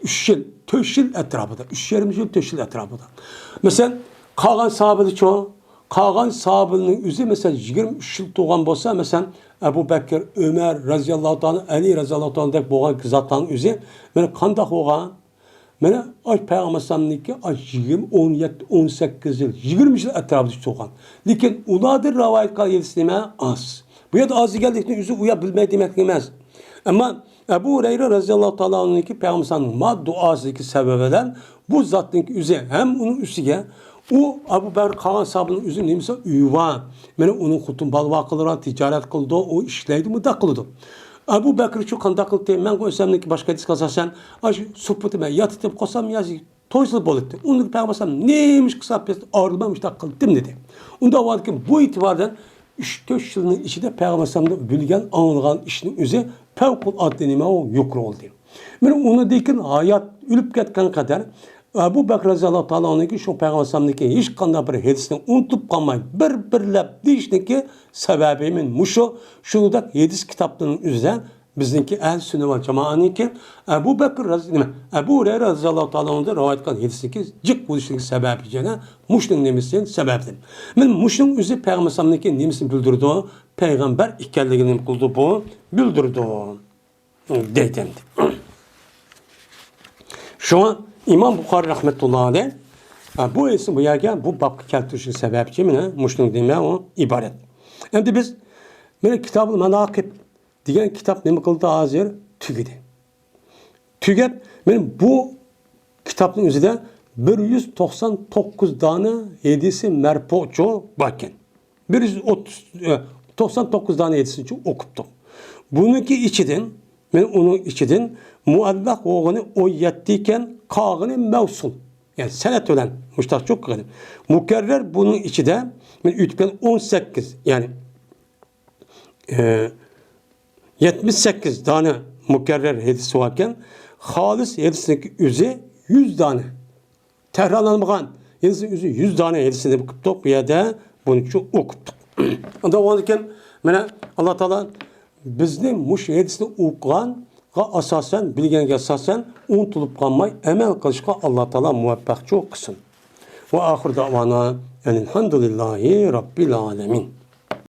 3 yıl, 4 yıl etrafında. 3,5 yıl, 4 yıl etrafında. Mesela kalan sahabeli çoğu, kalan sahabelinin üzeri mesela 23 yıl doğan olsa mesela Ebu Bekir, Ömer razıyallahu anh, Ali razıyallahu anh'daki boğan zatların üzeri böyle kandak olan mana ay Peygamber'deki ay 20, 17, 18 yıl, 20 yıl etrafında çoğan. Lakin ulardır rivayet kayıtsızlığına az. Bu ya da az geldikten üzeri uyabilmeyi demek demez. Ama Ebu Hureyre razıyallahu anh'daki Peygamber'in ma duasındaki sebebeden bu zatın üzeri hem onun üstüge o Ebu Bekir kalan sahabının üzeri neyse üva. Yani onun kutun balva kıldıran, ticaret kıldı, o işleydi mi da kıldı. Ebu Bekir şu kanda kıldı. Ben gösteremdeki başka hadis kazasan, sohbetime yatıp kosam yazı toysuz bolutti. Onun Peygamber neymiş kısa bir ağırlamamış da kıldım dedi. Onda var ki bu itibardan 3-4 yılın içinde Peygamber'den bilgen, anılgan işinin üzeri fevkalade nime o yukarı oldu. Yani onu dekin hayat ölüp ketken kadar Ebu Bekir razıyallahu anh'ın şu Peygamber'deki hiç kanda bir hadisini unutup kalmayı bir deyişteki sebebimin muşu şunu da 7 kitaplarının üzerine bizdeki ehl sünnet ve cemaat'ninki Ebu Bekir Ebu Hureyre razıyallahu anh'ın rivayet kılan hadisindeki cık buluşunun sebebi cene muşun nemesinin sebebidir. Men muşun üzeri Peygamber'deki nemesini bildirdi. Peygamber ikelliğini kıldı bu bildirdi. Deydim. Şu an İmam Bukhari rahmetullahi aleyh bu isim bu yerken bu bab keltirişin sebepçi mi ne? Muşnun demeye o ibaret. Şimdi biz böyle kitab-ı menakib diyen kitap ne kıldı azir tügedi. Tüget benim bu kitabın üzerinde 199 tane hadisi merfu'cu varken 199 tane hadisi okuttum. Bununki içiden ben onun içiden muallak oğlanı o yettiyken kağını mevsul. Yani senet ölen müştak çok kıyım. Mukerrer bunun içinde ben ütken 18 yani 78 tane mukerrer hadisi varken halis hadisindeki üzeri 100 tane. Tekrarlanmayan hadisinin üzeri 100 tane hadisini okuttuk bir yerde bunun için okuttuk. Onda olanken Allah Teala bizni muş hadisini okuyan asasen, bilgenge asasen unutulup kalmay, emel kılışka Allah Teala muvaffak çok kısın. Ve ahir davana elhamdülillahi Rabbil alemin.